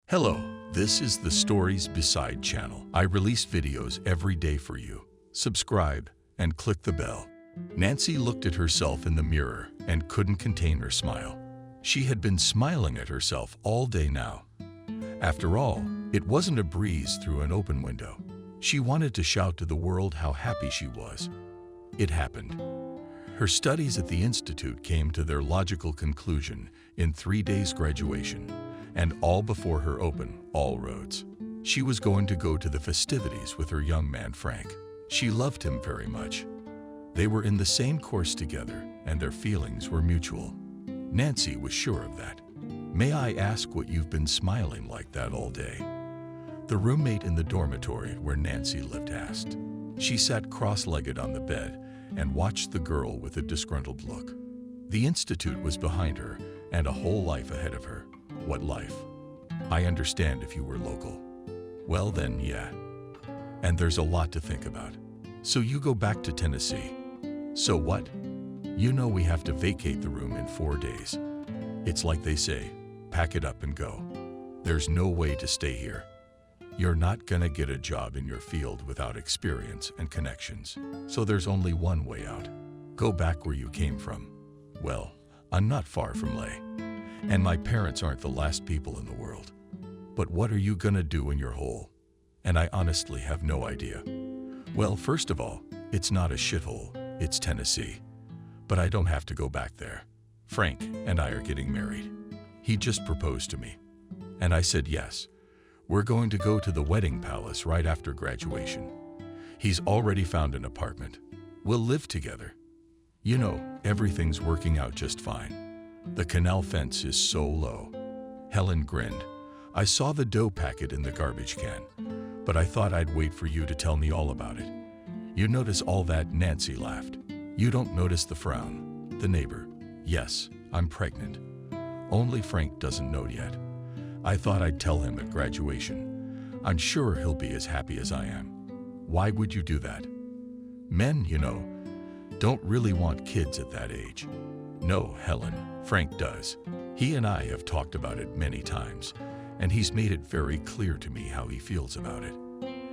Hello, this is the Stories Beside channel. I release videos every day for you. Subscribe and click the bell. Nancy looked at herself in the mirror and couldn't contain her smile. She had been smiling at herself all day now. After all, it wasn't a breeze through an open window. She wanted to shout to the world how happy she was. It happened. Her studies at the Institute came to their logical conclusion in 3 days' graduation, and all before her open, all roads. She was going to go to the festivities with her young man Frank. She loved him very much. They were in the same course together, and their feelings were mutual. Nancy was sure of that. "May I ask what you've been smiling like that all day?" The roommate in the dormitory where Nancy lived asked. She sat cross-legged on the bed and watched the girl with a disgruntled look. The Institute was behind her and a whole life ahead of her. What life? I understand if you were local. Well then, yeah. And there's a lot to think about. So you go back to Tennessee. So what? You know we have to vacate the room in 4 days. It's like they say, pack it up and go. There's no way to stay here. You're not gonna get a job in your field without experience and connections. So there's only one way out. Go back where you came from. Well, I'm not far from Lay. And my parents aren't the last people in the world. But what are you gonna do in your hole? And I honestly have no idea. Well, first of all, it's not a shithole, it's Tennessee. But I don't have to go back there. Frank and I are getting married. He just proposed to me. And I said yes. We're going to go to the wedding palace right after graduation. He's already found an apartment. We'll live together. You know, everything's working out just fine. The canal fence is so low. Helen grinned. I saw the dough packet in the garbage can, but I thought I'd wait for you to tell me all about it. You notice all that? Nancy laughed. You don't notice the frown. The neighbor. Yes, I'm pregnant. Only Frank doesn't know yet. I thought I'd tell him at graduation. I'm sure he'll be as happy as I am. Why would you do that? Men, you know, don't really want kids at that age. No, Helen, Frank does. He and I have talked about it many times, and he's made it very clear to me how he feels about it.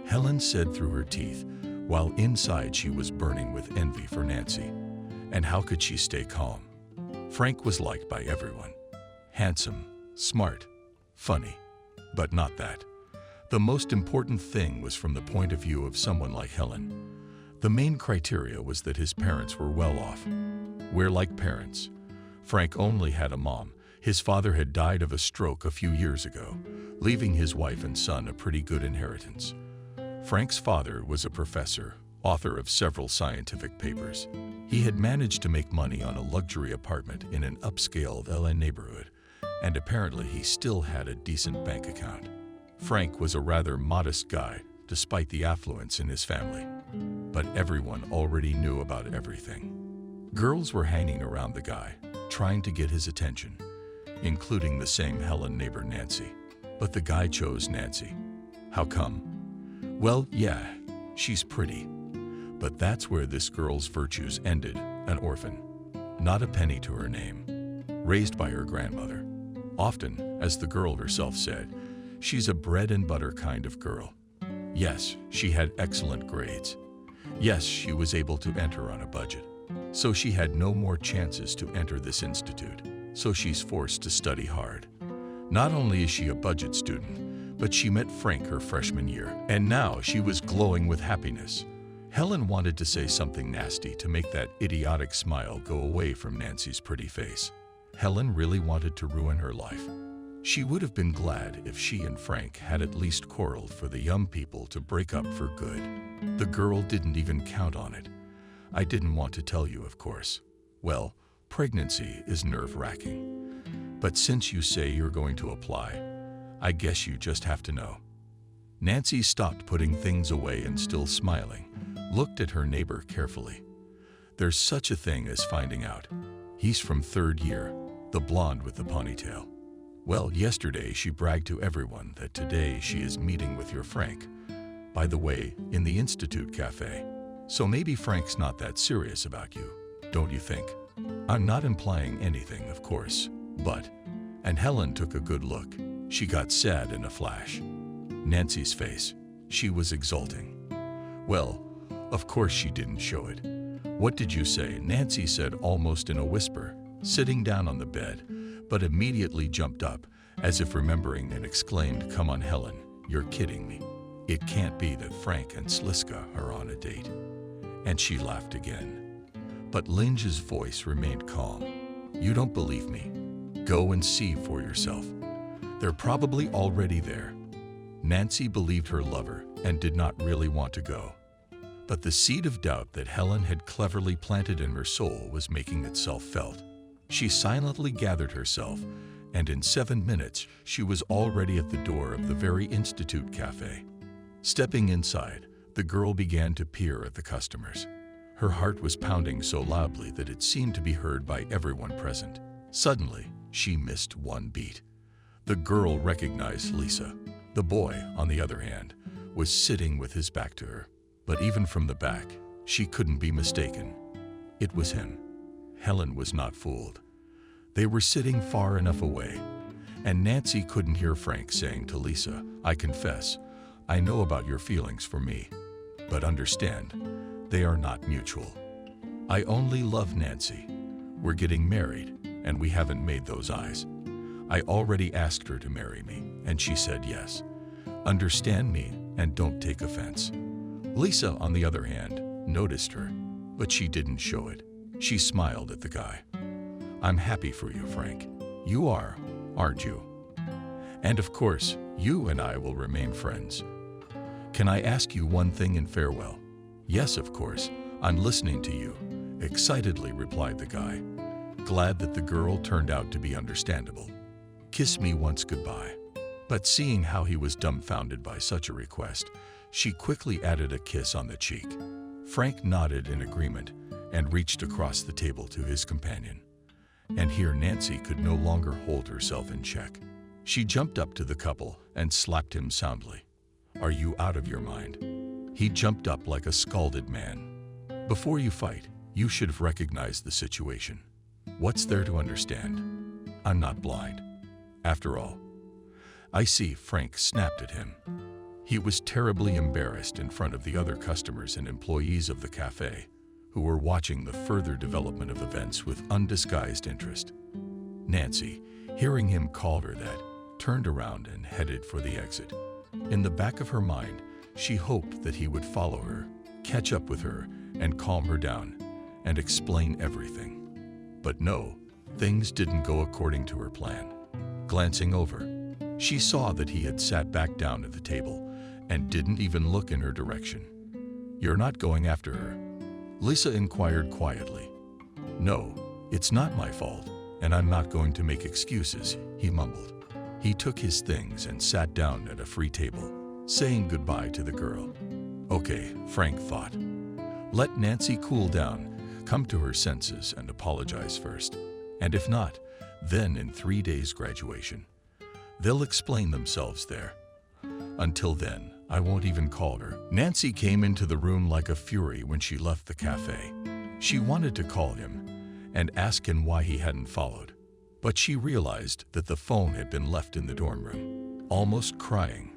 Helen said through her teeth, while inside she was burning with envy for Nancy. And how could she stay calm? Frank was liked by everyone. Handsome, smart, funny, but not that. The most important thing was from the point of view of someone like Helen. The main criteria was that his parents were well off. We're like parents. Frank only had a mom. His father had died of a stroke a few years ago, leaving his wife and son a pretty good inheritance. Frank's father was a professor, author of several scientific papers. He had managed to make money on a luxury apartment in an upscale LA neighborhood, and apparently he still had a decent bank account. Frank was a rather modest guy, despite the affluence in his family. But everyone already knew about everything. Girls were hanging around the guy, trying to get his attention, including the same Helen neighbor Nancy. But the guy chose Nancy. How come? Well, yeah, she's pretty. But that's where this girl's virtues ended, an orphan. Not a penny to her name. Raised by her grandmother. Often, as the girl herself said, she's a bread and butter kind of girl. Yes, she had excellent grades. Yes, she was able to enter on a budget. So she had no more chances to enter this institute, so she's forced to study hard. Not only is she a budget student, but she met Frank her freshman year, and now she was glowing with happiness. Helen wanted to say something nasty to make that idiotic smile go away from Nancy's pretty face. Helen really wanted to ruin her life. She would have been glad if she and Frank had at least quarreled for the young people to break up for good. The girl didn't even count on it. I didn't want to tell you, of course. Well, pregnancy is nerve-wracking. But since you say you're going to apply, I guess you just have to know. Nancy stopped putting things away and, still smiling, looked at her neighbor carefully. There's such a thing as finding out. He's from 3rd year, the blonde with the ponytail. Well, yesterday she bragged to everyone that today she is meeting with your Frank. By the way, in the Institute Cafe. So maybe Frank's not that serious about you, don't you think? I'm not implying anything, of course, but... And Helen took a good look. She got sad in a flash. Nancy's face. She was exulting. Well, of course she didn't show it. What did you say? Nancy said almost in a whisper, sitting down on the bed, but immediately jumped up, as if remembering, and exclaimed, "Come on, Helen, you're kidding me. It can't be that Frank and Sliska are on a date." And she laughed again. But Lynch's voice remained calm. "You don't believe me? Go and see for yourself. They're probably already there." Nancy believed her lover and did not really want to go. But the seed of doubt that Helen had cleverly planted in her soul was making itself felt. She silently gathered herself, and in 7 minutes she was already at the door of the very Institute Cafe. Stepping inside, the girl began to peer at the customers. Her heart was pounding so loudly that it seemed to be heard by everyone present. Suddenly, she missed one beat. The girl recognized Lisa. The boy, on the other hand, was sitting with his back to her. But even from the back, she couldn't be mistaken. It was him. Helen was not fooled. They were sitting far enough away, and Nancy couldn't hear Frank saying to Lisa, "I confess, I know about your feelings for me, but understand, they are not mutual. I only love Nancy. We're getting married, and we haven't made those eyes. I already asked her to marry me, and she said yes. Understand me and don't take offense." Lisa, on the other hand, noticed her, but she didn't show it. She smiled at the guy. "I'm happy for you, Frank. You are, aren't you? And of course, you and I will remain friends. Can I ask you one thing in farewell?" "Yes, of course. I'm listening to you," excitedly replied the guy, glad that the girl turned out to be understandable. "Kiss me once goodbye." But seeing how he was dumbfounded by such a request, she quickly added a kiss on the cheek. Frank nodded in agreement and reached across the table to his companion. And here Nancy could no longer hold herself in check. She jumped up to the couple and slapped him soundly. "Are you out of your mind?" He jumped up like a scalded man. "Before you fight, you should have recognized the situation. What's there to understand? I'm not blind. After all." "I see," Frank snapped at him. He was terribly embarrassed in front of the other customers and employees of the cafe, who were watching the further development of events with undisguised interest. Nancy, hearing him call her that, turned around and headed for the exit. In the back of her mind, she hoped that he would follow her, catch up with her, and calm her down, and explain everything. But no, things didn't go according to her plan. Glancing over, she saw that he had sat back down at the table and didn't even look in her direction. "You're not going after her?" Lisa inquired quietly. "No, it's not my fault, and I'm not going to make excuses," he mumbled. He took his things and sat down at a free table, saying goodbye to the girl. Okay, Frank thought. Let Nancy cool down, come to her senses, and apologize first. And if not, then in 3 days graduation. They'll explain themselves there. Until then, I won't even call her. Nancy came into the room like a fury when she left the cafe. She wanted to call him and ask him why he hadn't followed, but she realized that the phone had been left in the dorm room. Almost crying,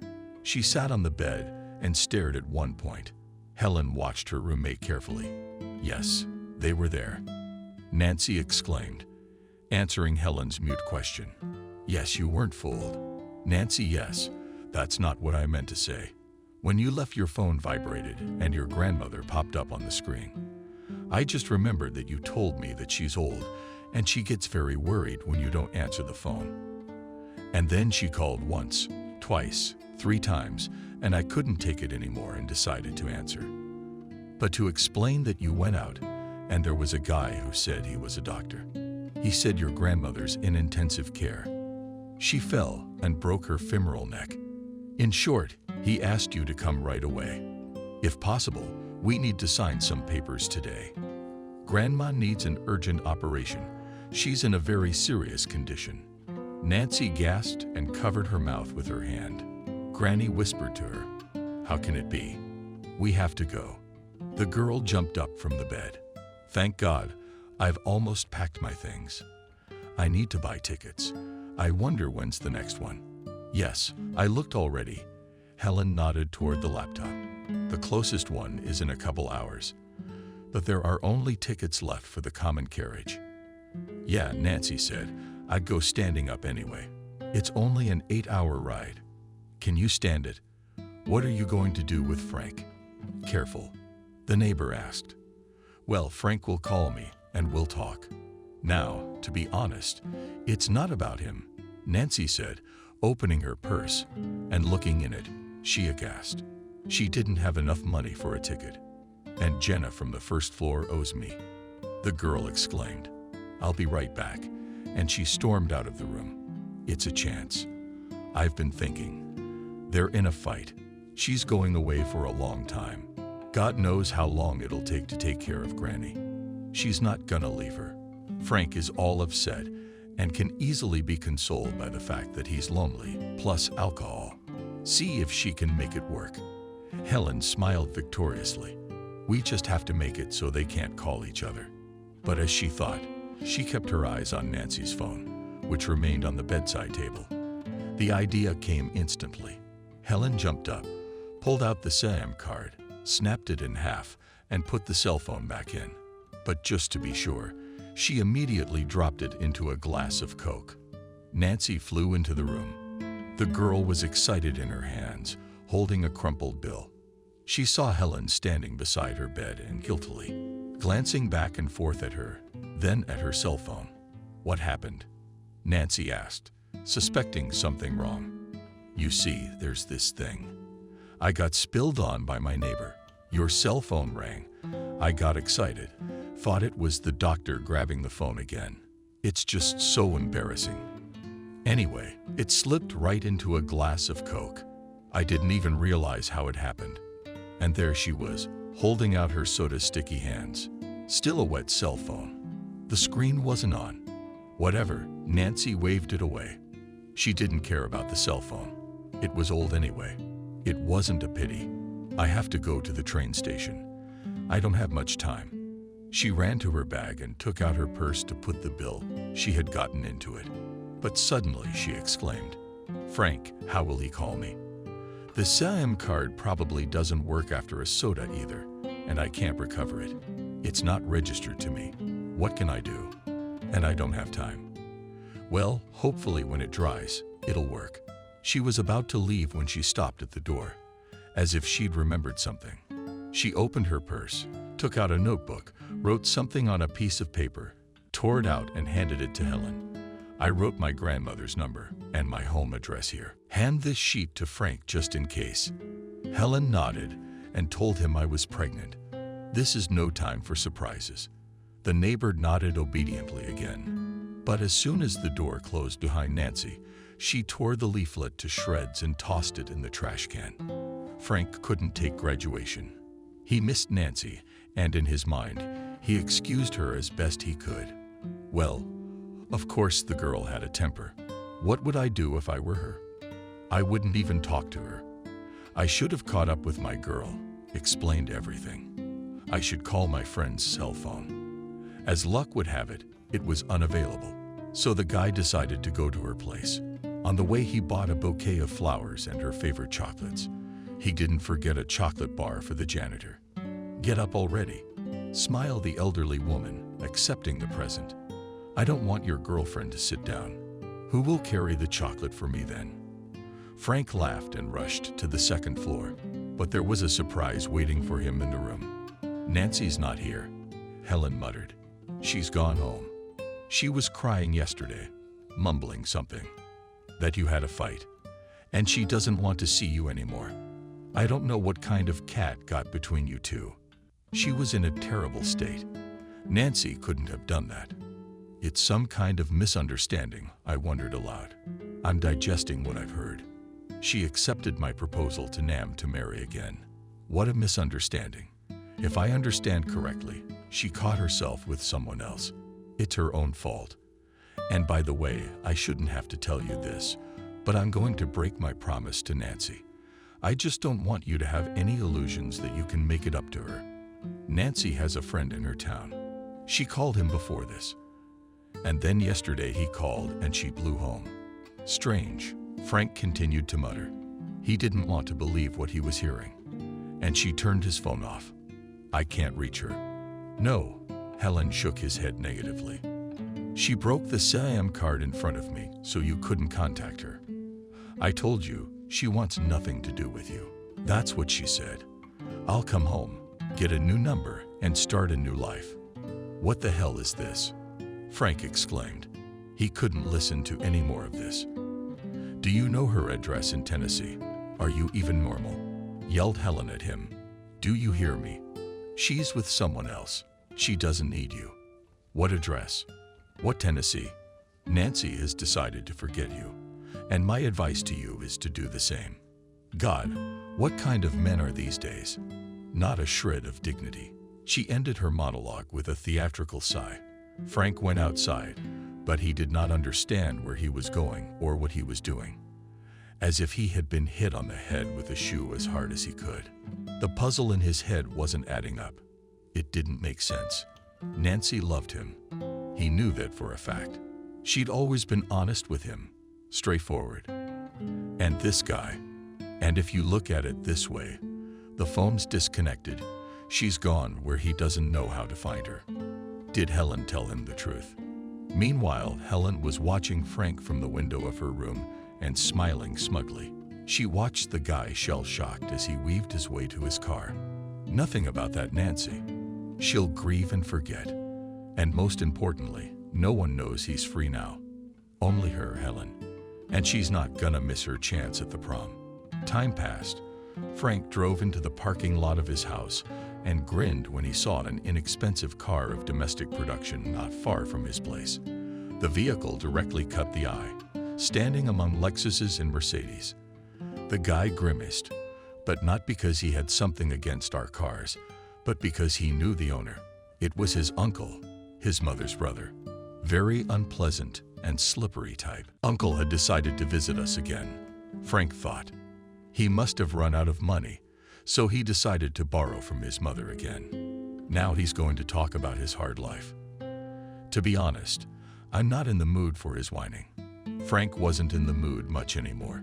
she sat on the bed and stared at one point. Helen watched her roommate carefully. Yes, they were there. Nancy exclaimed, answering Helen's mute question. Yes, you weren't fooled. Nancy, yes, that's not what I meant to say. When you left, your phone vibrated and your grandmother popped up on the screen. I just remembered that you told me that she's old and she gets very worried when you don't answer the phone. And then she called once, twice, 3 times, and I couldn't take it anymore and decided to answer. But to explain that you went out and there was a guy who said he was a doctor. He said your grandmother's in intensive care. She fell and broke her femoral neck. In short, he asked you to come right away. If possible, we need to sign some papers today. Grandma needs an urgent operation. She's in a very serious condition. Nancy gasped and covered her mouth with her hand. Granny whispered to her, How can it be? We have to go. The girl jumped up from the bed. Thank God, I've almost packed my things. I need to buy tickets. I wonder when's the next one. Yes, I looked already. Helen nodded toward the laptop. The closest one is in a couple hours, but there are only tickets left for the common carriage. Yeah, Nancy said, I'd go standing up anyway. It's only an 8-hour ride. Can you stand it? What are you going to do with Frank? Careful, the neighbor asked. Well, Frank will call me and we'll talk. Now, to be honest, it's not about him, Nancy said, opening her purse and looking in it, she aghast. She didn't have enough money for a ticket. And Jenna from the first floor owes me. The girl exclaimed, I'll be right back, and she stormed out of the room. It's a chance. I've been thinking. They're in a fight. She's going away for a long time. God knows how long it'll take to take care of Granny. She's not gonna leave her. Frank is all upset and can easily be consoled by the fact that he's lonely, plus alcohol. See if she can make it work. Helen smiled victoriously. We just have to make it so they can't call each other. But as she thought, she kept her eyes on Nancy's phone, which remained on the bedside table. The idea came instantly. Helen jumped up, pulled out the SIM card, snapped it in half, and put the cell phone back in. But just to be sure, she immediately dropped it into a glass of Coke. Nancy flew into the room. The girl was excited in her hands, holding a crumpled bill. She saw Helen standing beside her bed and guiltily, glancing back and forth at her, then at her cell phone. What happened? Nancy asked, suspecting something wrong. You see, there's this thing. I got spilled on by my neighbor. Your cell phone rang. I got excited, thought it was the doctor grabbing the phone again. It's just so embarrassing. Anyway, it slipped right into a glass of Coke. I didn't even realize how it happened. And there she was, holding out her soda-sticky hands. Still a wet cell phone. The screen wasn't on. Whatever, Nancy waved it away. She didn't care about the cell phone. It was old anyway. It wasn't a pity. I have to go to the train station. I don't have much time. She ran to her bag and took out her purse to put the bill she had gotten into it. But suddenly she exclaimed, Frank, how will he call me? The SIM card probably doesn't work after a soda either, and I can't recover it. It's not registered to me. What can I do? And I don't have time. Well, hopefully when it dries, it'll work. She was about to leave when she stopped at the door, as if she'd remembered something. She opened her purse, took out a notebook, wrote something on a piece of paper, tore it out and handed it to Helen. I wrote my grandmother's number and my home address here. Hand this sheet to Frank just in case. Helen nodded and told him I was pregnant. This is no time for surprises. The neighbor nodded obediently again. But as soon as the door closed behind Nancy, she tore the leaflet to shreds and tossed it in the trash can. Frank couldn't take graduation. He missed Nancy, and in his mind, he excused her as best he could. Well, of course the girl had a temper. What would I do if I were her? I wouldn't even talk to her. I should have caught up with my girl, explained everything. I should call my friend's cell phone. As luck would have it, it was unavailable. So the guy decided to go to her place. On the way, he bought a bouquet of flowers and her favorite chocolates. He didn't forget a chocolate bar for the janitor. Get up already, smiled the elderly woman, accepting the present. I don't want your girlfriend to sit down. Who will carry the chocolate for me then? Frank laughed and rushed to the second floor, but there was a surprise waiting for him in the room. Nancy's not here, Helen muttered. She's gone home. She was crying yesterday, mumbling something. That you had a fight, and she doesn't want to see you anymore. I don't know what kind of cat got between you two. She was in a terrible state. Nancy couldn't have done that. It's some kind of misunderstanding, I wondered aloud. I'm digesting what I've heard. She accepted my proposal to Nam to marry again. What a misunderstanding. If I understand correctly, she caught herself with someone else. It's her own fault. And by the way, I shouldn't have to tell you this, but I'm going to break my promise to Nancy. I just don't want you to have any illusions that you can make it up to her. Nancy has a friend in her town. She called him before this. And then yesterday he called and she blew home. Strange, Frank continued to mutter. He didn't want to believe what he was hearing. And she turned his phone off. I can't reach her. No, Helen shook his head negatively. She broke the SIM card in front of me, so you couldn't contact her. I told you, she wants nothing to do with you. That's what she said. I'll come home, get a new number, and start a new life. What the hell is this? Frank exclaimed. He couldn't listen to any more of this. Do you know her address in Tennessee? Are you even normal? Yelled Helen at him. Do you hear me? She's with someone else. She doesn't need you. What address? What Tennessee? Nancy has decided to forget you, and my advice to you is to do the same. God, what kind of men are these days? Not a shred of dignity. She ended her monologue with a theatrical sigh. Frank went outside, but he did not understand where he was going or what he was doing. As if he had been hit on the head with a shoe as hard as he could. The puzzle in his head wasn't adding up. It didn't make sense. Nancy loved him. He knew that for a fact. She'd always been honest with him, straightforward. And this guy, and if you look at it this way, the phone's disconnected. She's gone where he doesn't know how to find her. Did Helen tell him the truth? Meanwhile, Helen was watching Frank from the window of her room and smiling smugly. She watched the guy shell-shocked as he weaved his way to his car. Nothing about that Nancy. She'll grieve and forget. And most importantly, no one knows he's free now. Only her, Helen. And she's not gonna miss her chance at the prom. Time passed. Frank drove into the parking lot of his house and grinned when he saw an inexpensive car of domestic production not far from his place. The vehicle directly caught the eye, standing among Lexuses and Mercedes. The guy grimaced, but not because he had something against our cars, but because he knew the owner. It was his uncle, his mother's brother. Very unpleasant and slippery type. Uncle had decided to visit us again, Frank thought. He must have run out of money, so he decided to borrow from his mother again. Now he's going to talk about his hard life. To be honest, I'm not in the mood for his whining. Frank wasn't in the mood much anymore.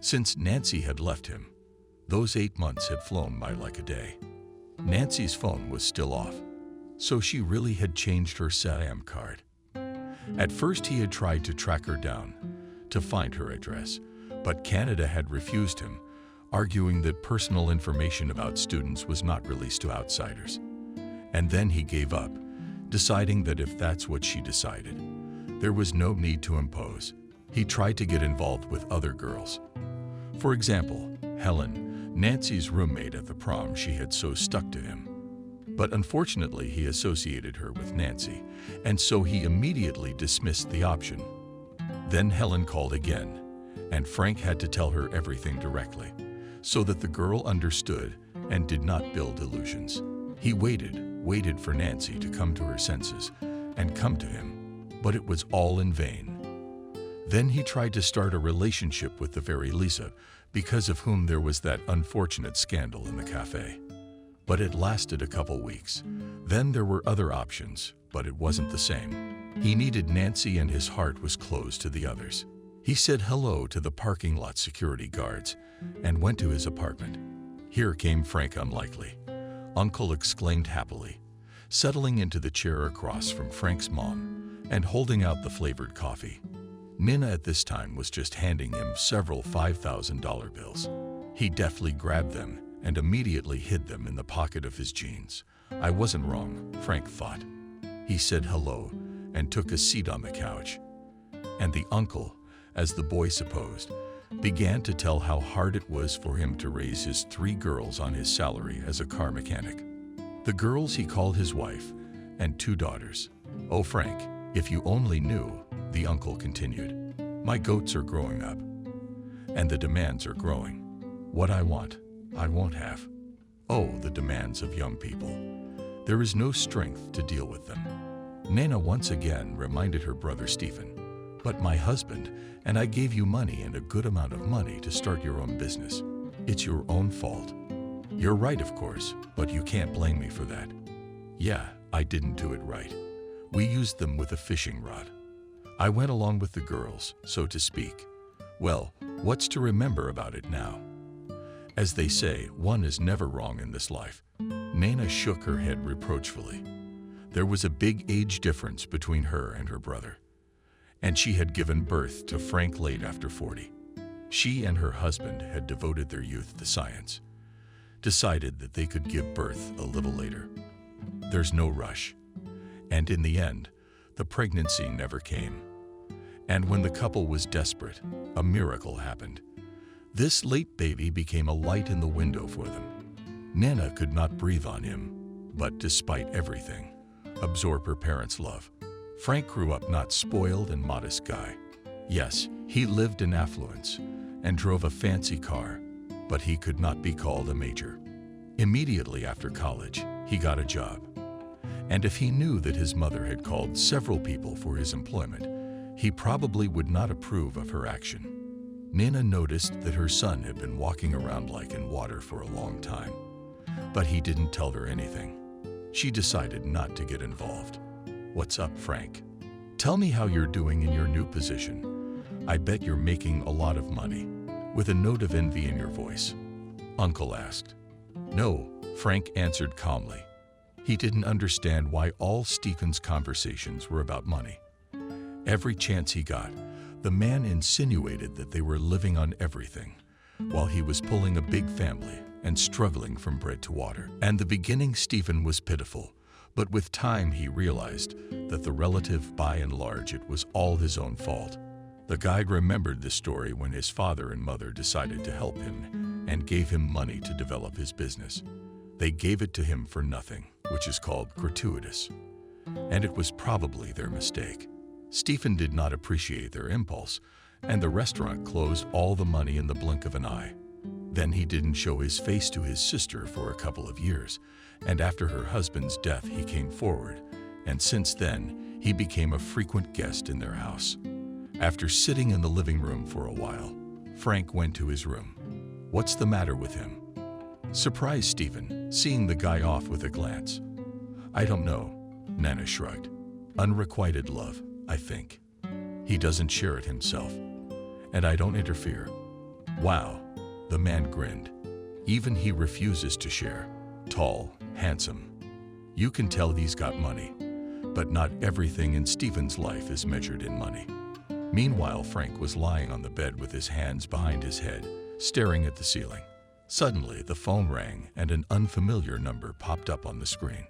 Since Nancy had left him, those 8 months had flown by like a day. Nancy's phone was still off, so she really had changed her SIM card. At first he had tried to track her down, to find her address, but Canada had refused him, arguing that personal information about students was not released to outsiders. And then he gave up, deciding that if that's what she decided, there was no need to impose. He tried to get involved with other girls. For example, Helen, Nancy's roommate at the prom. She had so stuck to him. But unfortunately, he associated her with Nancy, and so he immediately dismissed the option. Then Helen called again, and Frank had to tell her everything directly, so that the girl understood and did not build illusions. He waited for Nancy to come to her senses and come to him, but it was all in vain. Then he tried to start a relationship with the very Lisa, because of whom there was that unfortunate scandal in the cafe. But it lasted a couple weeks. Then there were other options, but it wasn't the same. He needed Nancy and his heart was closed to the others. He said hello to the parking lot security guards and went to his apartment. Here came Frank Unlikely. Uncle exclaimed happily, settling into the chair across from Frank's mom and holding out the flavored coffee. Minna at this time was just handing him several $5,000 bills. He deftly grabbed them and immediately hid them in the pocket of his jeans. I wasn't wrong, Frank thought. He said hello and took a seat on the couch. And the uncle, as the boy supposed, began to tell how hard it was for him to raise his 3 girls on his salary as a car mechanic. The girls he called his wife and 2 daughters. Oh, Frank, if you only knew, the uncle continued. My goats are growing up, and the demands are growing. What I want, I won't have. Oh, the demands of young people. There is no strength to deal with them. Nana once again reminded her brother Stephen, but my husband and I gave you money and a good amount of money to start your own business. It's your own fault. You're right, of course, but you can't blame me for that. Yeah, I didn't do it right. We used them with a fishing rod. I went along with the girls, so to speak, Well, what's to remember about it now? As they say, one is never wrong in this life. Nana shook her head reproachfully. There was a big age difference between her and her brother, and she had given birth to Frank late after 40. She and her husband had devoted their youth to science, decided that they could give birth a little later. There's no rush. And in the end, the pregnancy never came. And when the couple was desperate, a miracle happened. This late baby became a light in the window for them. Nana could not breathe on him, but despite everything, absorb her parents' love. Frank grew up not spoiled and modest guy. Yes, he lived in affluence and drove a fancy car, but he could not be called a major. Immediately after college, he got a job. And if he knew that his mother had called several people for his employment, he probably would not approve of her action. Nana noticed that her son had been walking around like in water for a long time, but he didn't tell her anything. She decided not to get involved. "What's up, Frank? Tell me how you're doing in your new position. I bet you're making a lot of money," with a note of envy in your voice. Uncle asked. "No," Frank answered calmly. He didn't understand why all Stephen's conversations were about money. Every chance he got, the man insinuated that they were living on everything, while he was pulling a big family and struggling from bread to water. And the beginning, Stephen was pitiful, but with time he realized that the relative, by and large, it was all his own fault. The guy remembered the story when his father and mother decided to help him and gave him money to develop his business. They gave it to him for nothing, which is called gratuitous. And it was probably their mistake. Stephen did not appreciate their impulse, and the restaurant closed all the money in the blink of an eye. Then he didn't show his face to his sister for a couple of years, and after her husband's death he came forward, and since then he became a frequent guest in their house. After sitting in the living room for a while, Frank went to his room. "What's the matter with him?" surprised Stephen, seeing the guy off with a glance. "I don't know," Nana shrugged. "Unrequited love, I think. He doesn't share it himself, and I don't interfere." "Wow," the man grinned. "Even he refuses to share. Tall, handsome. You can tell he's got money, but not everything in Stephen's life is measured in money." Meanwhile, Frank was lying on the bed with his hands behind his head, staring at the ceiling. Suddenly, the phone rang and an unfamiliar number popped up on the screen.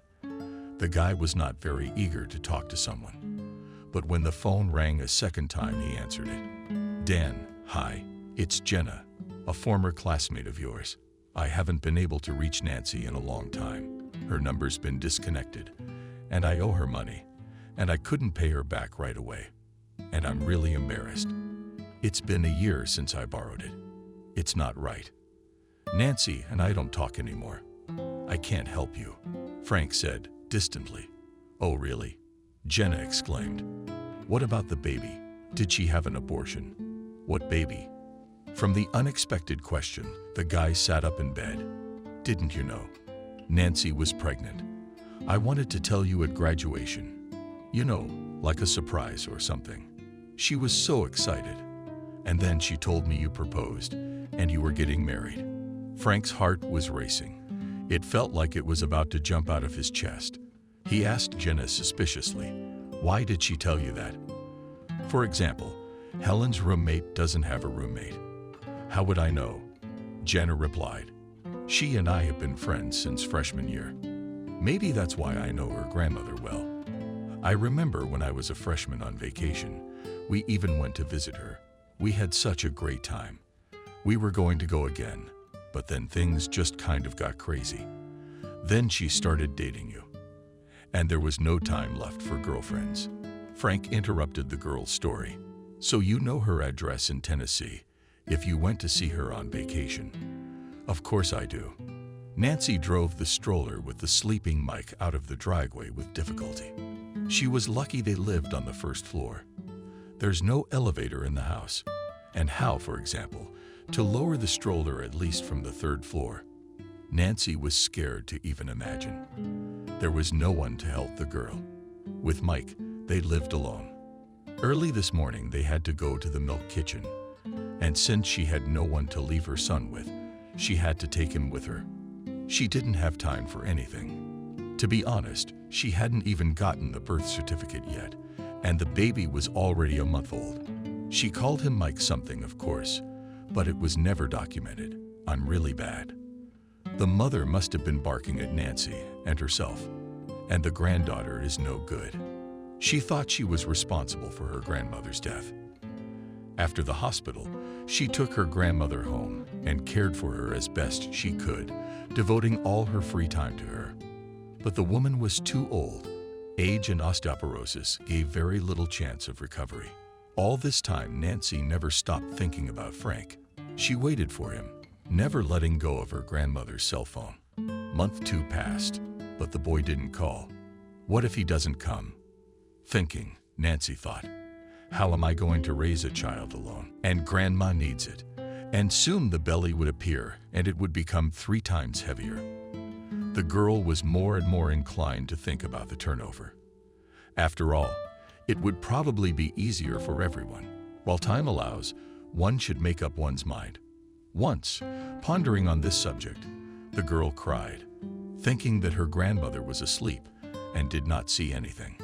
The guy was not very eager to talk to someone, but when the phone rang a second time, he answered it. "Dan, hi, it's Jenna, a former classmate of yours. I haven't been able to reach Nancy in a long time. Her number's been disconnected, and I owe her money, and I couldn't pay her back right away. And I'm really embarrassed. It's been a year since I borrowed it. It's not right. Nancy and I don't talk anymore. I can't help you," Frank said distantly. "Oh, really?" Jenna exclaimed. "What about the baby? Did she have an abortion?" "What baby?" From the unexpected question, the guy sat up in bed. "Didn't you know? Nancy was pregnant. I wanted to tell you at graduation. You know, like a surprise or something. She was so excited. And then she told me you proposed, and you were getting married." Frank's heart was racing. It felt like it was about to jump out of his chest. He asked Jenna suspiciously, "Why did she tell you that?" "For example, Helen's roommate doesn't have a roommate." "How would I know?" Jenna replied. "She and I have been friends since freshman year. Maybe that's why I know her grandmother well. I remember when I was a freshman on vacation, we even went to visit her. We had such a great time. We were going to go again, but then things just kind of got crazy. Then she started dating you, and there was no time left for girlfriends." Frank interrupted the girl's story. "So you know her address in Tennessee if you went to see her on vacation?" "Of course I do." Nancy drove the stroller with the sleeping Mike out of the driveway with difficulty. She was lucky they lived on the first floor. There's no elevator in the house. And how, for example, to lower the stroller at least from the third floor? Nancy was scared to even imagine. There was no one to help the girl. With Mike, they lived alone. Early this morning, they had to go to the milk kitchen. And since she had no one to leave her son with, she had to take him with her. She didn't have time for anything. To be honest, she hadn't even gotten the birth certificate yet, and the baby was already a month old. She called him Mike something, of course, but it was never documented. I'm really bad. The mother must have been barking at Nancy and herself, and the granddaughter is no good. She thought she was responsible for her grandmother's death. After the hospital, she took her grandmother home and cared for her as best she could, devoting all her free time to her. But the woman was too old. Age and osteoporosis gave very little chance of recovery. All this time, Nancy never stopped thinking about Frank. She waited for him, never letting go of her grandmother's cell phone. Month 2 passed, but the boy didn't call. What if he doesn't come? Thinking, Nancy thought, how am I going to raise a child alone? And grandma needs it. And soon the belly would appear, and it would become 3 times heavier. The girl was more and more inclined to think about the turnover. After all, it would probably be easier for everyone. While time allows, one should make up one's mind. Once, pondering on this subject, the girl cried, thinking that her grandmother was asleep and did not see anything.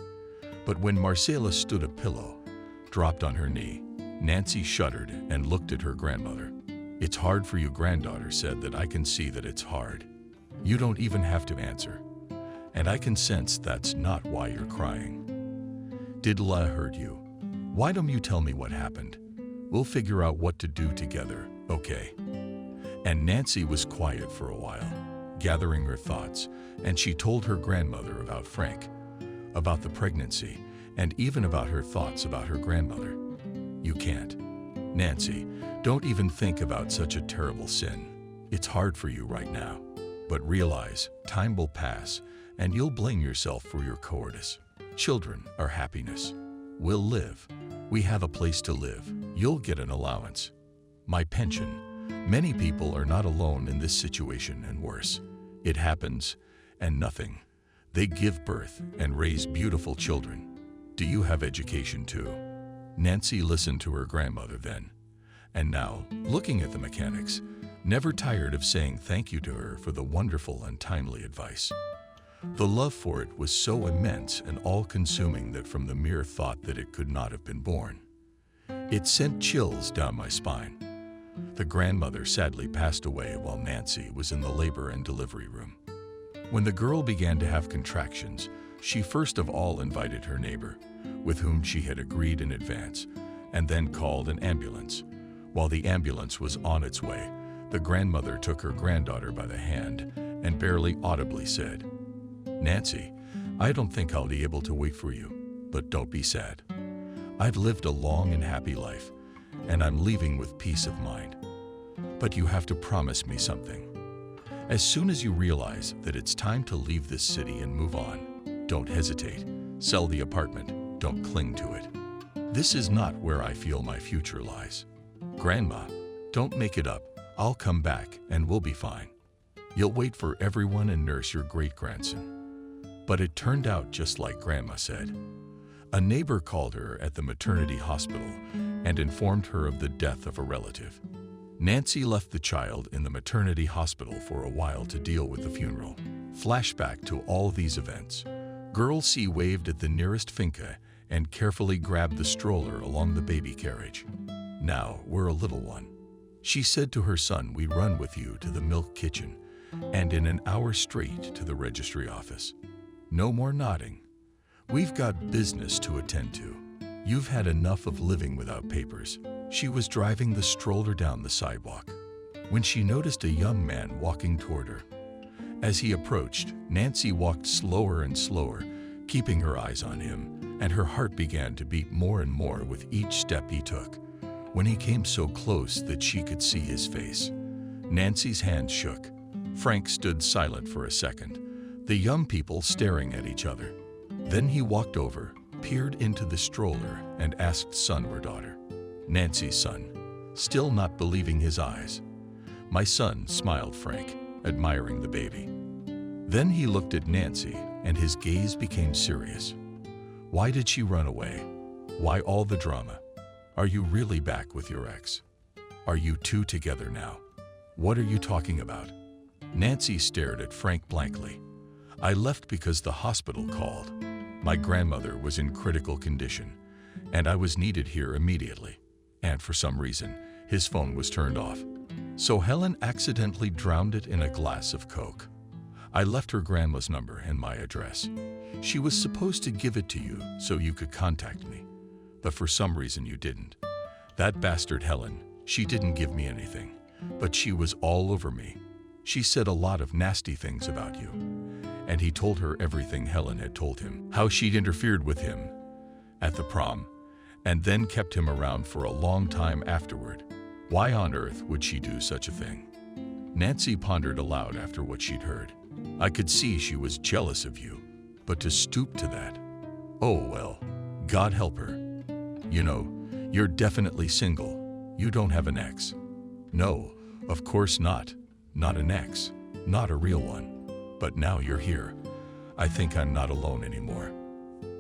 But when Marcela stood a pillow, dropped on her knee, Nancy shuddered and looked at her grandmother. It's hard for you, granddaughter said. That I can see that it's hard. You don't even have to answer. And I can sense that's not why you're crying. Did La hurt you? Why don't you tell me what happened? We'll figure out what to do together, okay? And Nancy was quiet for a while, gathering her thoughts, and she told her grandmother about Frank, about the pregnancy, and even about her thoughts about her grandmother. You can't. Nancy, don't even think about such a terrible sin. It's hard for you right now. But realize, time will pass, and you'll blame yourself for your cowardice. Children are happiness. We'll live. We have a place to live. You'll get an allowance. My pension. Many people are not alone in this situation, and worse. It happens, and nothing. They give birth and raise beautiful children. Do you have education too? Nancy listened to her grandmother then, and now, looking at the mechanics, never tired of saying thank you to her for the wonderful and timely advice. The love for it was so immense and all-consuming that from the mere thought that it could not have been born, it sent chills down my spine. The grandmother sadly passed away while Nancy was in the labor and delivery room. When the girl began to have contractions, she first of all invited her neighbor, with whom she had agreed in advance, and then called an ambulance. While the ambulance was on its way, the grandmother took her granddaughter by the hand and barely audibly said, Nancy, I don't think I'll be able to wait for you, but don't be sad. I've lived a long and happy life, and I'm leaving with peace of mind. But you have to promise me something. As soon as you realize that it's time to leave this city and move on, don't hesitate. Sell the apartment. Don't cling to it. This is not where I feel my future lies. Grandma, don't make it up. I'll come back and we'll be fine. You'll wait for everyone and nurse your great-grandson. But it turned out just like Grandma said. A neighbor called her at the maternity hospital and informed her of the death of a relative. Nancy left the child in the maternity hospital for a while to deal with the funeral. Flashback to all these events. Girl C waved at the nearest finca and carefully grabbed the stroller along the baby carriage. Now we're a little one. She said to her son, we run with you to the milk kitchen and in an hour straight to the registry office. No more nodding. We've got business to attend to. You've had enough of living without papers. She was driving the stroller down the sidewalk when she noticed a young man walking toward her. As he approached, Nancy walked slower and slower, keeping her eyes on him, and her heart began to beat more and more with each step he took. When he came so close that she could see his face, Nancy's hand shook. Frank stood silent for a second, the young people staring at each other. Then he walked over, peered into the stroller, and asked son or daughter. Nancy's son, still not believing his eyes. My son, smiled Frank, admiring the baby. Then he looked at Nancy, and his gaze became serious. Why did she run away? Why all the drama? Are you really back with your ex? Are you two together now? What are you talking about? Nancy stared at Frank blankly. I left because the hospital called. My grandmother was in critical condition, and I was needed here immediately. And for some reason, his phone was turned off. So Helen accidentally drowned it in a glass of Coke. I left her grandma's number and my address. She was supposed to give it to you so you could contact me, but for some reason you didn't. That bastard Helen, she didn't give me anything, but she was all over me. She said a lot of nasty things about you, and he told her everything Helen had told him, how she'd interfered with him at the prom, and then kept him around for a long time afterward. Why on earth would she do such a thing? Nancy pondered aloud after what she'd heard. I could see she was jealous of you, but to stoop to that. Oh well, God help her. You know, you're definitely single. You don't have an ex. No, of course not. Not an ex. Not a real one. But now you're here. I think I'm not alone anymore.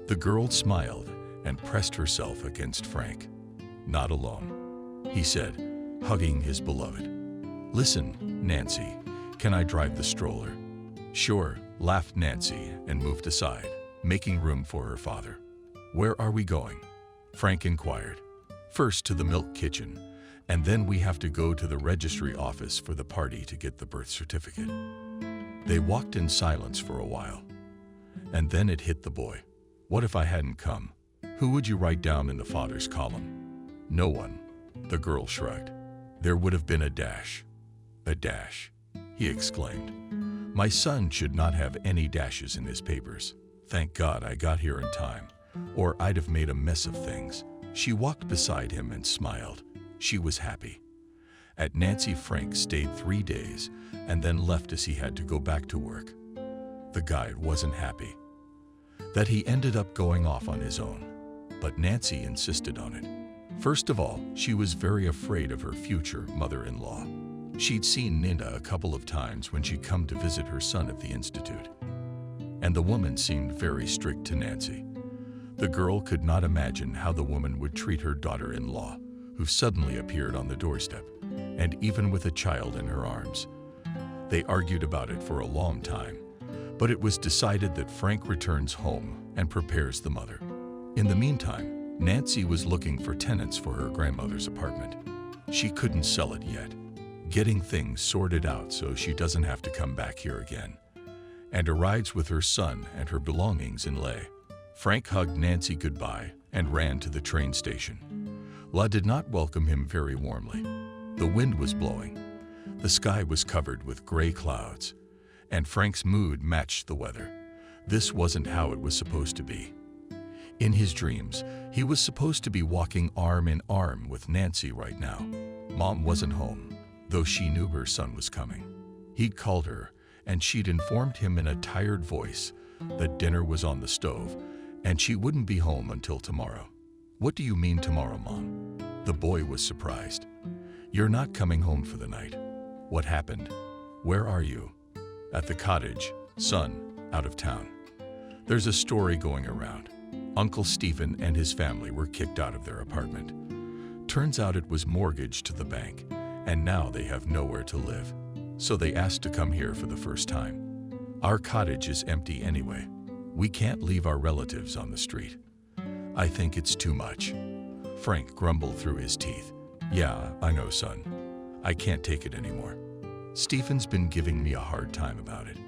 The girl smiled and pressed herself against Frank. Not alone, he said, hugging his beloved. Listen, Nancy, can I drive the stroller? Sure, laughed Nancy and moved aside, making room for her father. Where are we going? Frank inquired. First to the milk kitchen, and then we have to go to the registry office for the party to get the birth certificate. They walked in silence for a while, and then it hit the boy. What if I hadn't come? Who would you write down in the father's column? No one, the girl shrugged. There would have been a dash. A dash, he exclaimed. My son should not have any dashes in his papers. Thank God I got here in time, or I'd have made a mess of things. She walked beside him and smiled. She was happy. At Nancy, Frank stayed 3 days and then left as he had to go back to work. The guy wasn't happy that he ended up going off on his own, but Nancy insisted on it. First of all, she was very afraid of her future mother-in-law. She'd seen Nina a couple of times when she'd come to visit her son at the institute, and the woman seemed very strict to Nancy. The girl could not imagine how the woman would treat her daughter-in-law, who suddenly appeared on the doorstep, and even with a child in her arms. They argued about it for a long time, but it was decided that Frank returns home and prepares the mother. In the meantime, Nancy was looking for tenants for her grandmother's apartment. She couldn't sell it yet, getting things sorted out so she doesn't have to come back here again, and arrives with her son and her belongings in Leh. Frank hugged Nancy goodbye and ran to the train station. La did not welcome him very warmly. The wind was blowing. The sky was covered with gray clouds, and Frank's mood matched the weather. This wasn't how it was supposed to be. In his dreams, he was supposed to be walking arm in arm with Nancy right now. Mom wasn't home, though she knew her son was coming. He'd called her, and she'd informed him in a tired voice that dinner was on the stove, and she wouldn't be home until tomorrow. What do you mean tomorrow, Mom? The boy was surprised. You're not coming home for the night. What happened? Where are you? At the cottage, son, out of town. There's a story going around. Uncle Stephen and his family were kicked out of their apartment. Turns out it was mortgaged to the bank, and now they have nowhere to live. So they asked to come here for the first time. Our cottage is empty anyway. We can't leave our relatives on the street. I think it's too much. Frank grumbled through his teeth. Yeah, I know, son. I can't take it anymore. Stephen's been giving me a hard time about it,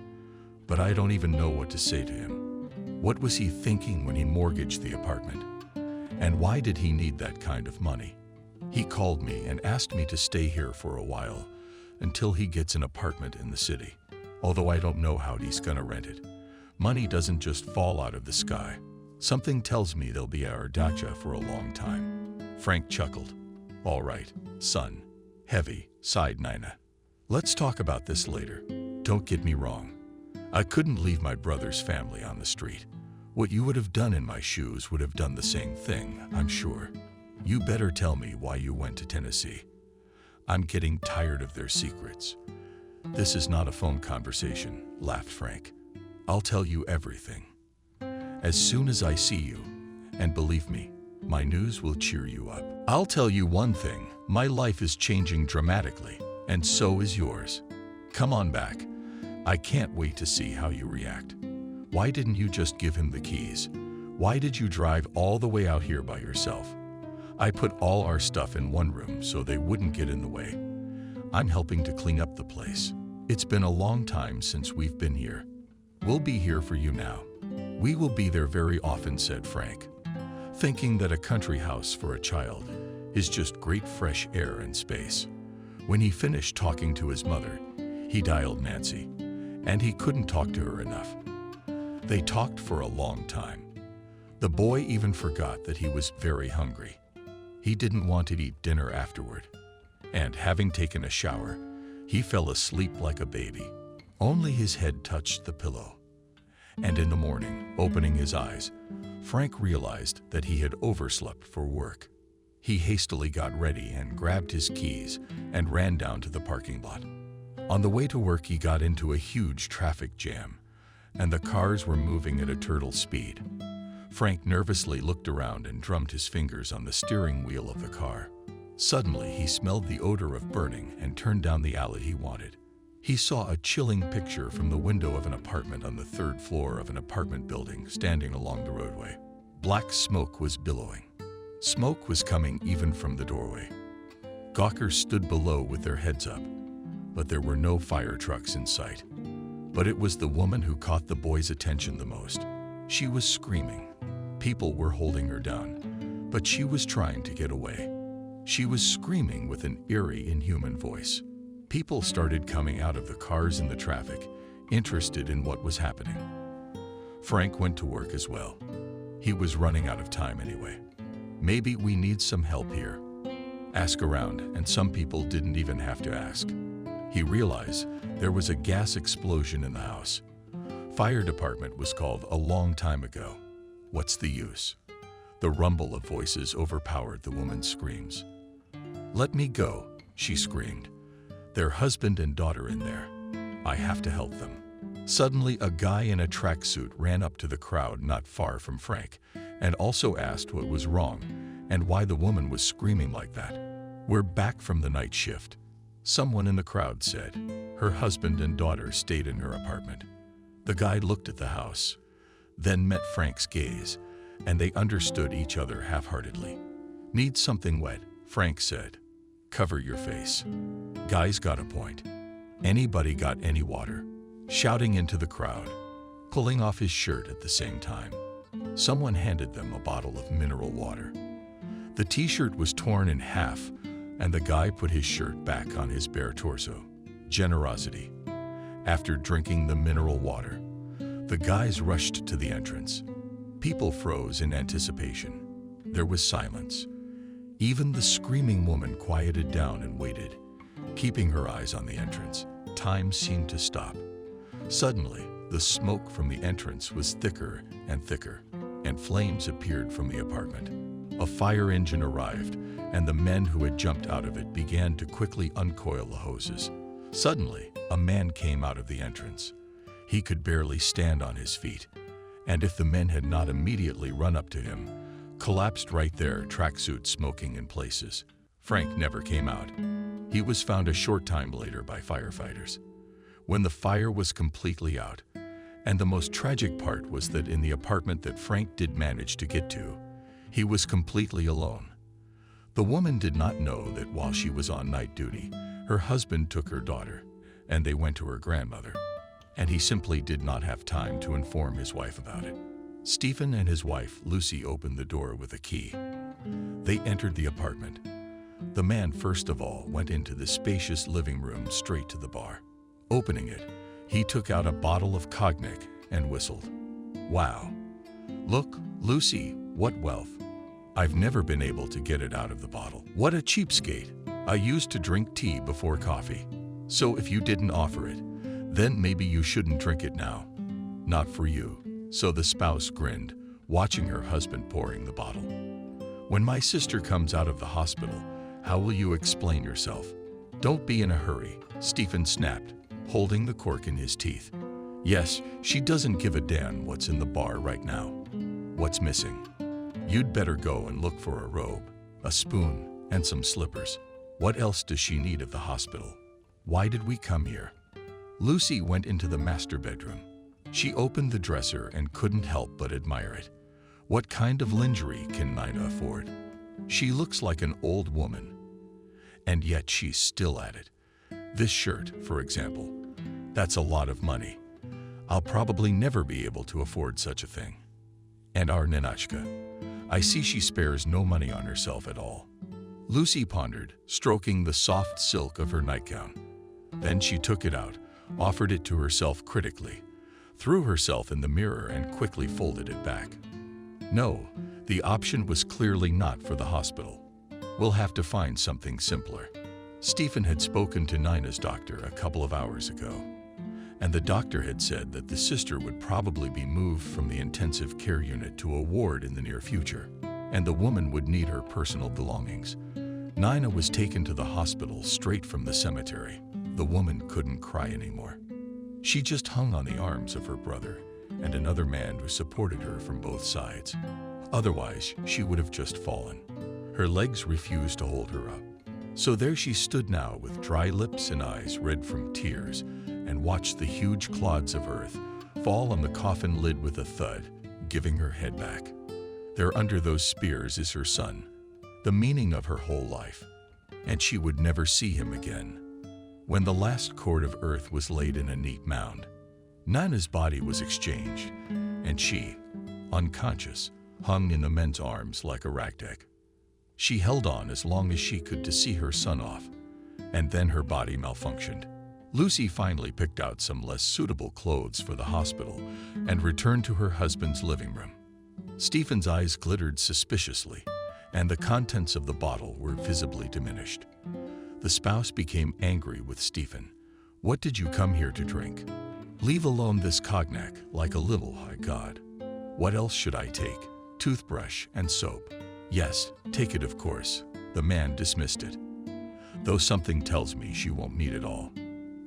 but I don't even know what to say to him. What was he thinking when he mortgaged the apartment? And why did he need that kind of money? He called me and asked me to stay here for a while until he gets an apartment in the city, although I don't know how he's gonna rent it. Money doesn't just fall out of the sky. Something tells me they'll be our dacha for a long time. Frank chuckled. All right, son. Heavy, sighed Nina. Let's talk about this later. Don't get me wrong. I couldn't leave my brother's family on the street. What you would have done in my shoes would have done the same thing, I'm sure. You better tell me why you went to Tennessee. I'm getting tired of their secrets. This is not a phone conversation, laughed Frank. I'll tell you everything as soon as I see you, and believe me, My news will cheer you up. I'll tell you one thing, my life is changing dramatically, and so is yours. Come on back. I can't wait to see how you react. Why didn't you just give him the keys? Why did you drive all the way out here by yourself? I put all our stuff in one room so they wouldn't get in the way. I'm helping to clean up the place. It's been a long time since we've been here. We'll be here for you now. We will be there very often, said Frank, thinking that a country house for a child is just great fresh air and space. When he finished talking to his mother, he dialed Nancy, and he couldn't talk to her enough. They talked for a long time. The boy even forgot that he was very hungry. He didn't want to eat dinner afterward, and having taken a shower, he fell asleep like a baby. Only his head touched the pillow. And in the morning, opening his eyes, Frank realized that he had overslept for work. He hastily got ready and grabbed his keys and ran down to the parking lot. On the way to work, he got into a huge traffic jam, and the cars were moving at a turtle speed. Frank nervously looked around and drummed his fingers on the steering wheel of the car. Suddenly, he smelled the odor of burning and turned down the alley he wanted. He saw a chilling picture from the window of an apartment on the third floor of an apartment building standing along the roadway. Black smoke was billowing. Smoke was coming even from the doorway. Gawkers stood below with their heads up, but there were no fire trucks in sight. But it was the woman who caught the boy's attention the most. She was screaming. People were holding her down, but she was trying to get away. She was screaming with an eerie, inhuman voice. People started coming out of the cars in the traffic, interested in what was happening. Frank went to work as well. He was running out of time anyway. Maybe we need some help here. Ask around, and some people didn't even have to ask. He realized there was a gas explosion in the house. Fire department was called a long time ago. What's the use? The rumble of voices overpowered the woman's screams. Let me go, she screamed. Their husband and daughter in there. I have to help them. Suddenly, a guy in a tracksuit ran up to the crowd not far from Frank and also asked what was wrong and why the woman was screaming like that. We're back from the night shift, someone in the crowd said. Her husband and daughter stayed in her apartment. The guy looked at the house, then met Frank's gaze, and they understood each other half-heartedly. Need something wet, Frank said. Cover your face. Guy's got a point. Anybody got any water? Shouting into the crowd, pulling off his shirt at the same time. Someone handed them a bottle of mineral water. The t-shirt was torn in half, and the guy put his shirt back on his bare torso. Generosity. After drinking the mineral water, the guys rushed to the entrance. People froze in anticipation. There was silence. Even the screaming woman quieted down and waited, keeping her eyes on the entrance. Time seemed to stop. Suddenly, the smoke from the entrance was thicker, and flames appeared from the apartment. A fire engine arrived, and the men who had jumped out of it began to quickly uncoil the hoses. Suddenly, a man came out of the entrance. He could barely stand on his feet, and if the men had not immediately run up to him, collapsed right there, tracksuit smoking in places. Frank never came out. He was found a short time later by firefighters. When the fire was completely out, and the most tragic part was that in the apartment that Frank did manage to get to, he was completely alone. The woman did not know that while she was on night duty, her husband took her daughter, and they went to her grandmother, and he simply did not have time to inform his wife about it. Stephen and his wife, Lucy, opened the door with a key. They entered the apartment. The man first of all went into the spacious living room straight to the bar. Opening it, he took out a bottle of cognac and whistled. Wow. Look, Lucy, what wealth. I've never been able to get it out of the bottle. What a cheapskate. I used to drink tea before coffee. So if you didn't offer it, then maybe you shouldn't drink it now. Not for you. So the spouse grinned, watching her husband pouring the bottle. When my sister comes out of the hospital, how will you explain yourself? Don't be in a hurry, Stephen snapped, holding the cork in his teeth. Yes, she doesn't give a damn what's in the bar right now. What's missing? You'd better go and look for a robe, a spoon, and some slippers. What else does she need of the hospital? Why did we come here? Lucy went into the master bedroom. She opened the dresser and couldn't help but admire it. What kind of lingerie can Nina afford? She looks like an old woman, and yet she's still at it. This shirt, for example, that's a lot of money. I'll probably never be able to afford such a thing. And our Ninashka, I see she spares no money on herself at all. Lucy pondered, stroking the soft silk of her nightgown. Then she took it out, offered it to herself critically, threw herself in the mirror and quickly folded it back. No, the option was clearly not for the hospital. We'll have to find something simpler. Stephen had spoken to Nina's doctor a couple of hours ago, and the doctor had said that the sister would probably be moved from the intensive care unit to a ward in the near future, and the woman would need her personal belongings. Nina was taken to the hospital straight from the cemetery. The woman couldn't cry anymore. She just hung on the arms of her brother and another man who supported her from both sides. Otherwise, she would have just fallen. Her legs refused to hold her up. So there she stood now with dry lips and eyes red from tears, and watched the huge clods of earth fall on the coffin lid with a thud, giving her head back. There under those spears is her son, the meaning of her whole life, and she would never see him again. When the last cord of earth was laid in a neat mound, Nina's body was exchanged, and she, unconscious, hung in the men's arms like a ragtag. She held on as long as she could to see her son off, and then her body malfunctioned. Lucy finally picked out some less suitable clothes for the hospital and returned to her husband's living room. Stephen's eyes glittered suspiciously, and the contents of the bottle were visibly diminished. The spouse became angry with Stephen. What did you come here to drink? Leave alone this cognac like a little high god. What else should I take? Toothbrush and soap. Yes, take it of course. The man dismissed it. Though something tells me she won't need it all.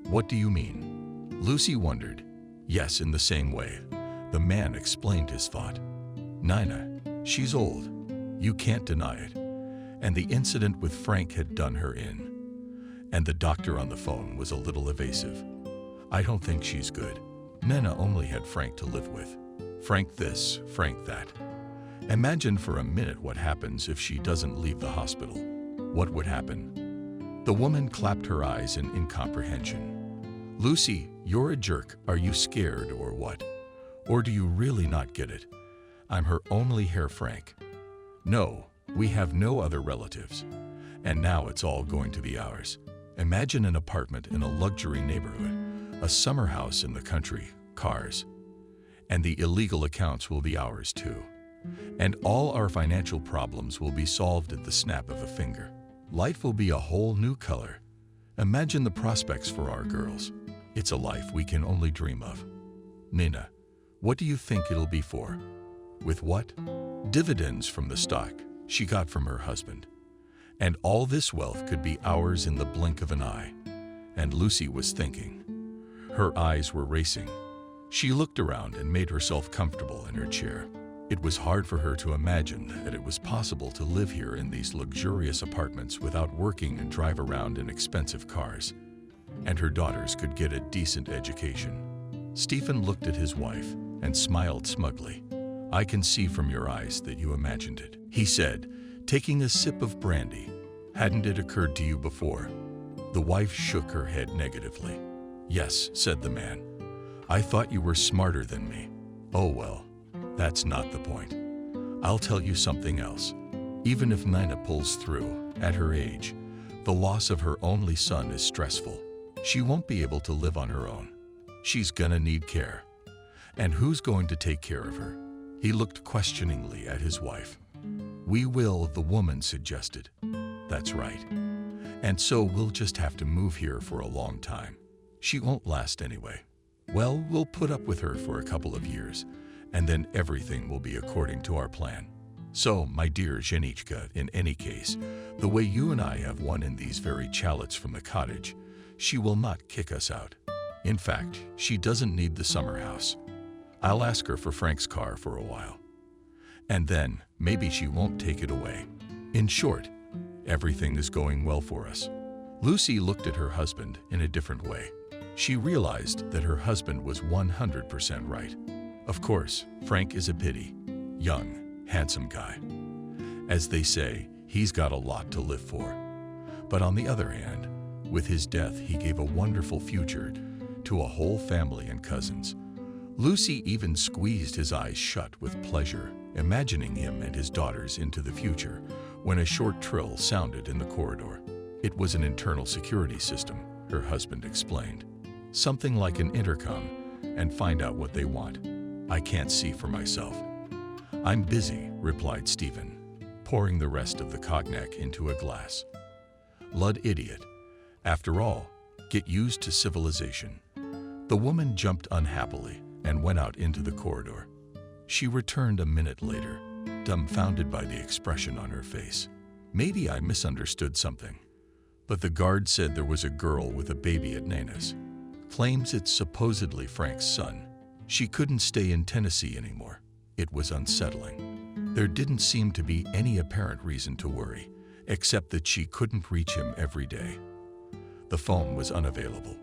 What do you mean? Lucy wondered. Yes, in the same way. The man explained his thought. Nina, she's old. You can't deny it. And the incident with Frank had done her in. And the doctor on the phone was a little evasive. I don't think she's good. Nina only had Frank to live with. Frank this, Frank that. Imagine for a minute what happens if she doesn't leave the hospital. What would happen? The woman clapped her eyes in incomprehension. Lucy, you're a jerk. Are you scared or what? Or do you really not get it? I'm her only Herr Frank. No, we have no other relatives. And now it's all going to be ours. Imagine an apartment in a luxury neighborhood, a summer house in the country, cars. And the illegal accounts will be ours too. And all our financial problems will be solved at the snap of a finger. Life will be a whole new color. Imagine the prospects for our girls. It's a life we can only dream of. Nina, what do you think it'll be for? With what? Dividends from the stock she got from her husband. And all this wealth could be ours in the blink of an eye. And Lucy was thinking. Her eyes were racing. She looked around and made herself comfortable in her chair. It was hard for her to imagine that it was possible to live here in these luxurious apartments without working and drive around in expensive cars. And her daughters could get a decent education. Stephen looked at his wife and smiled smugly. I can see from your eyes that you imagined it, he said, taking a sip of brandy. Hadn't it occurred to you before? The wife shook her head negatively. Yes, said the man. I thought you were smarter than me. Oh well, that's not the point. I'll tell you something else. Even if Nina pulls through, at her age, the loss of her only son is stressful. She won't be able to live on her own. She's gonna need care. And who's going to take care of her? He looked questioningly at his wife. We will, the woman suggested. That's right. And so we'll just have to move here for a long time. She won't last anyway. Well, we'll put up with her for a couple of years, and then everything will be according to our plan. So, my dear Zhenichka, in any case, the way you and I have won in these very chalets from the cottage, she will not kick us out. In fact, she doesn't need the summer house. I'll ask her for Frank's car for a while. And then, maybe she won't take it away. In short, everything is going well for us." Lucy looked at her husband in a different way. She realized that her husband was 100% right. Of course, Frank is a pity. Young, handsome guy. As they say, he's got a lot to live for. But on the other hand, with his death, he gave a wonderful future to a whole family and cousins. Lucy even squeezed his eyes shut with pleasure, imagining him and his daughters into the future, when a short trill sounded in the corridor. It was an internal security system, her husband explained. Something like an intercom, and find out what they want. I can't see for myself. I'm busy, replied Stephen, pouring the rest of the cognac into a glass. Lud idiot. After all, get used to civilization. The woman jumped unhappily and went out into the corridor. She returned a minute later, dumbfounded by the expression on her face. Maybe I misunderstood something. But the guard said there was a girl with a baby at Nana's. Claims it's supposedly Frank's son. She couldn't stay in Tennessee anymore. It was unsettling. There didn't seem to be any apparent reason to worry, except that she couldn't reach him every day. The phone was unavailable.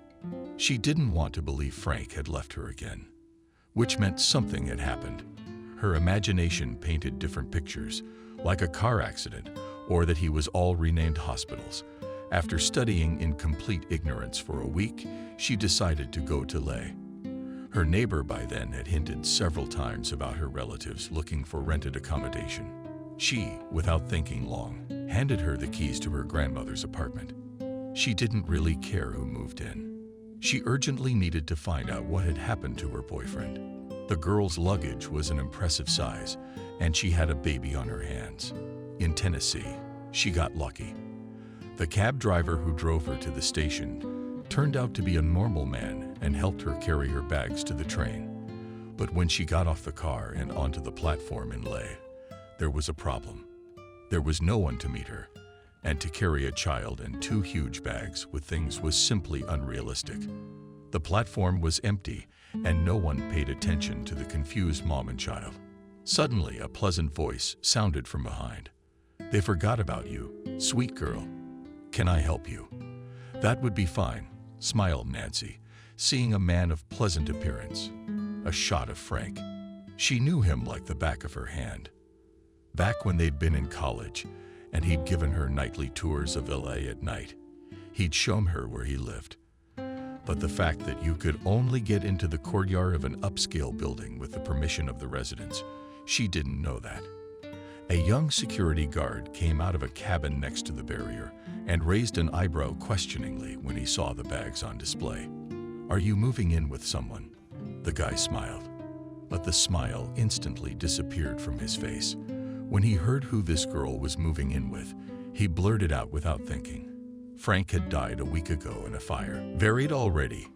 She didn't want to believe Frank had left her again, which meant something had happened. Her imagination painted different pictures, like a car accident or that he was all renamed hospitals. After studying in complete ignorance for a week, she decided to go to Lay. Her neighbor by then had hinted several times about her relatives looking for rented accommodation. She, without thinking long, handed her the keys to her grandmother's apartment. She didn't really care who moved in. She urgently needed to find out what had happened to her boyfriend. The girl's luggage was an impressive size, and she had a baby on her hands. In Tennessee, she got lucky. The cab driver who drove her to the station turned out to be a normal man and helped her carry her bags to the train. But when she got off the car and onto the platform in Lay, there was a problem. There was no one to meet her, and to carry a child and 2 huge bags with things was simply unrealistic. The platform was empty, and no one paid attention to the confused mom and child. Suddenly, a pleasant voice sounded from behind. "They forgot about you, sweet girl. Can I help you?" "That would be fine," smiled Nancy, seeing a man of pleasant appearance. A shot of Frank. She knew him like the back of her hand. Back when they'd been in college, and he'd given her nightly tours of LA at night. He'd shown her where he lived. But the fact that you could only get into the courtyard of an upscale building with the permission of the residents, she didn't know that. A young security guard came out of a cabin next to the barrier and raised an eyebrow questioningly when he saw the bags on display. "Are you moving in with someone?" The guy smiled, but the smile instantly disappeared from his face. When he heard who this girl was moving in with, he blurted out without thinking. Frank had died a week ago in a fire. Varied already.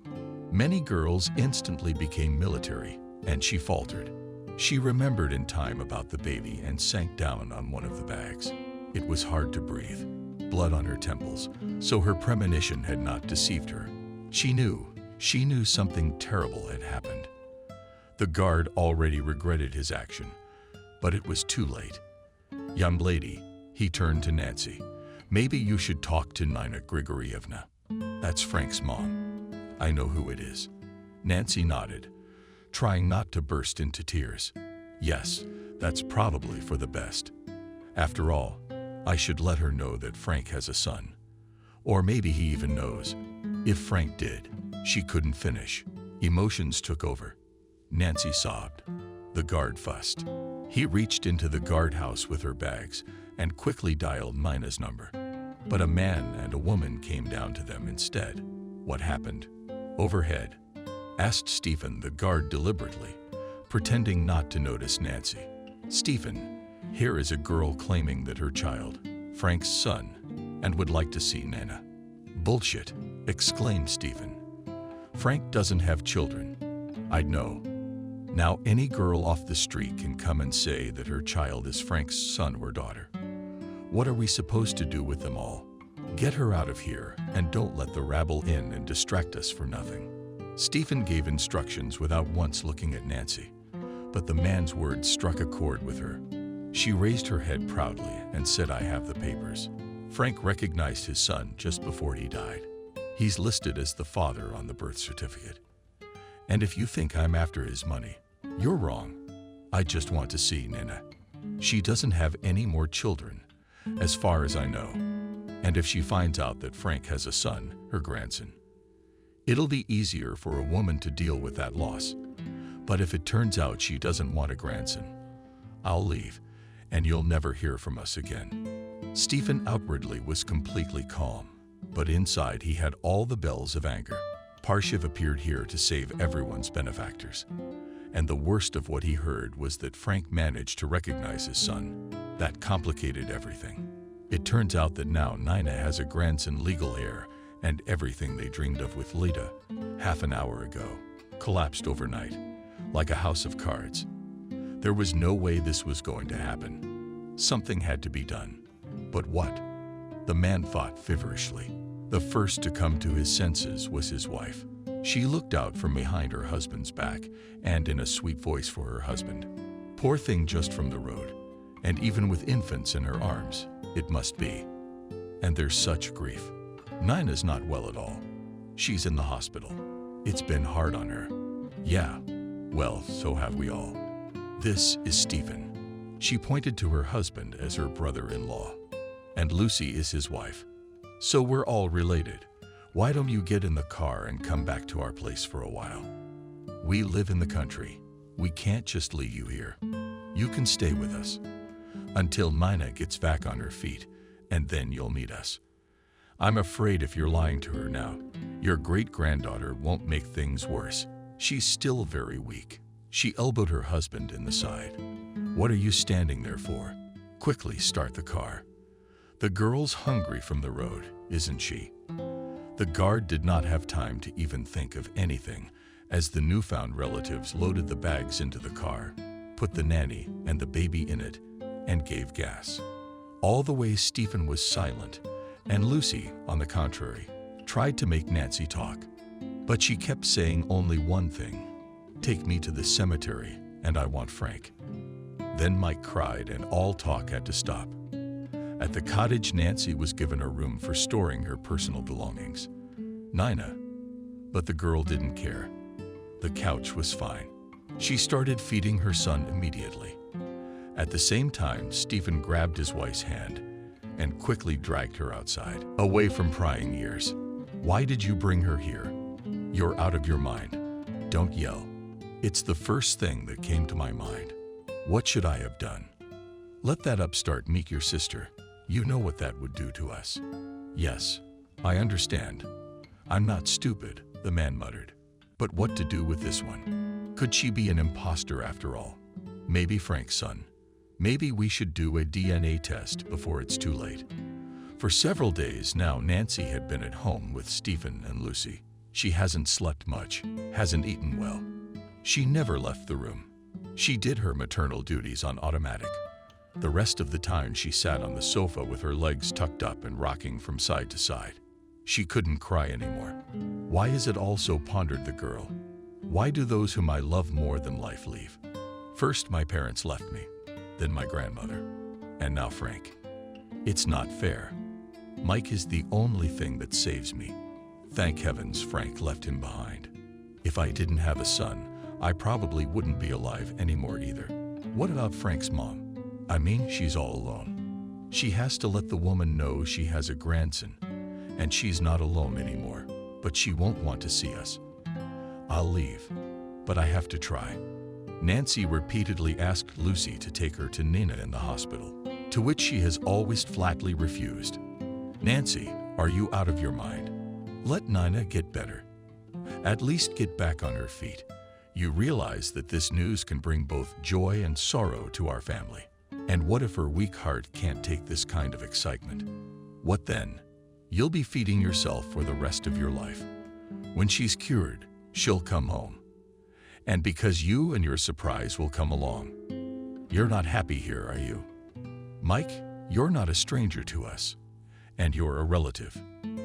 Many girls instantly became military, and she faltered. She remembered in time about the baby and sank down on one of the bags. It was hard to breathe, blood on her temples, so her premonition had not deceived her. She knew something terrible had happened. The guard already regretted his action, but it was too late. "Young lady," he turned to Nancy, "maybe you should talk to Nina Grigorievna. That's Frank's mom. I know who it is." Nancy nodded, trying not to burst into tears. "Yes, that's probably for the best. After all, I should let her know that Frank has a son. Or maybe he even knows." If Frank did, she couldn't finish. Emotions took over. Nancy sobbed. The guard fussed. He reached into the guardhouse with her bags and quickly dialed Nina's number. But a man and a woman came down to them instead. "What happened?" "Overhead?" asked Stephen the guard deliberately, pretending not to notice Nancy. "Stephen, here is a girl claiming that her child, Frank's son, and would like to see Nana." "Bullshit," exclaimed Stephen. "Frank doesn't have children. I'd know. Now any girl off the street can come and say that her child is Frank's son or daughter. What are we supposed to do with them all? Get her out of here and don't let the rabble in and distract us for nothing." Stephen gave instructions without once looking at Nancy, but the man's words struck a chord with her. She raised her head proudly and said, "I have the papers." Frank recognized his son just before he died. He's listed as the father on the birth certificate. And if you think I'm after his money, you're wrong. I just want to see Nina. She doesn't have any more children, as far as I know. And if she finds out that Frank has a son, her grandson, it'll be easier for a woman to deal with that loss. But if it turns out she doesn't want a grandson, I'll leave, and you'll never hear from us again. Stephen outwardly was completely calm, but inside he had all the bells of anger. Parshiv appeared here to save everyone's benefactors. And the worst of what he heard was that Frank managed to recognize his son. That complicated everything. It turns out that now Nina has a grandson, legal heir, and everything they dreamed of with Lita, half an hour ago, collapsed overnight, like a house of cards. There was no way this was going to happen. Something had to be done. But what? The man fought feverishly. The first to come to his senses was his wife. She looked out from behind her husband's back and in a sweet voice for her husband. Poor thing, just from the road, and even with infants in her arms, it must be. And there's such grief. Nina's not well at all. She's in the hospital. It's been hard on her. Yeah, well, so have we all. This is Stephen. She pointed to her husband as her brother-in-law. And Lucy is his wife. So we're all related. Why don't you get in the car and come back to our place for a while? We live in the country. We can't just leave you here. You can stay with us until Nina gets back on her feet, and then you'll meet us. I'm afraid if you're lying to her now, your great-granddaughter won't make things worse. She's still very weak. She elbowed her husband in the side. What are you standing there for? Quickly start the car. The girl's hungry from the road, isn't she? The guard did not have time to even think of anything as the newfound relatives loaded the bags into the car, put the nanny and the baby in it, and gave gas. All the way Stephen was silent, and Lucy, on the contrary, tried to make Nancy talk. But she kept saying only one thing: "Take me to the cemetery, and I want Frank." Then Mike cried, and all talk had to stop. At the cottage, Nancy was given a room for storing her personal belongings. Nina. But the girl didn't care. The couch was fine. She started feeding her son immediately. At the same time, Stephen grabbed his wife's hand and quickly dragged her outside, away from prying ears. Why did you bring her here? You're out of your mind. Don't yell. It's the first thing that came to my mind. What should I have done? Let that upstart meet your sister. You know what that would do to us. Yes, I understand. I'm not stupid, the man muttered. But what to do with this one? Could she be an imposter after all? Maybe Frank's son. Maybe we should do a DNA test before it's too late. For several days now, Nancy had been at home with Stephen and Lucy. She hasn't slept much, hasn't eaten well. She never left the room. She did her maternal duties on automatic. The rest of the time she sat on the sofa with her legs tucked up and rocking from side to side. She couldn't cry anymore. Why is it all so, pondered the girl. Why do those whom I love more than life leave? First my parents left me, then my grandmother, and now Frank. It's not fair. Mike is the only thing that saves me. Thank heavens Frank left him behind. If I didn't have a son, I probably wouldn't be alive anymore either. What about Frank's mom? I mean, she's all alone. She has to let the woman know she has a grandson, and she's not alone anymore, but she won't want to see us. I'll leave, but I have to try. Nancy repeatedly asked Lucy to take her to Nina in the hospital, to which she has always flatly refused. Nancy, are you out of your mind? Let Nina get better. At least get back on her feet. You realize that this news can bring both joy and sorrow to our family. And what if her weak heart can't take this kind of excitement? What then? You'll be feeding yourself for the rest of your life. When she's cured, she'll come home. And because you and your surprise will come along. You're not happy here, are you? Mike, you're not a stranger to us. And you're a relative.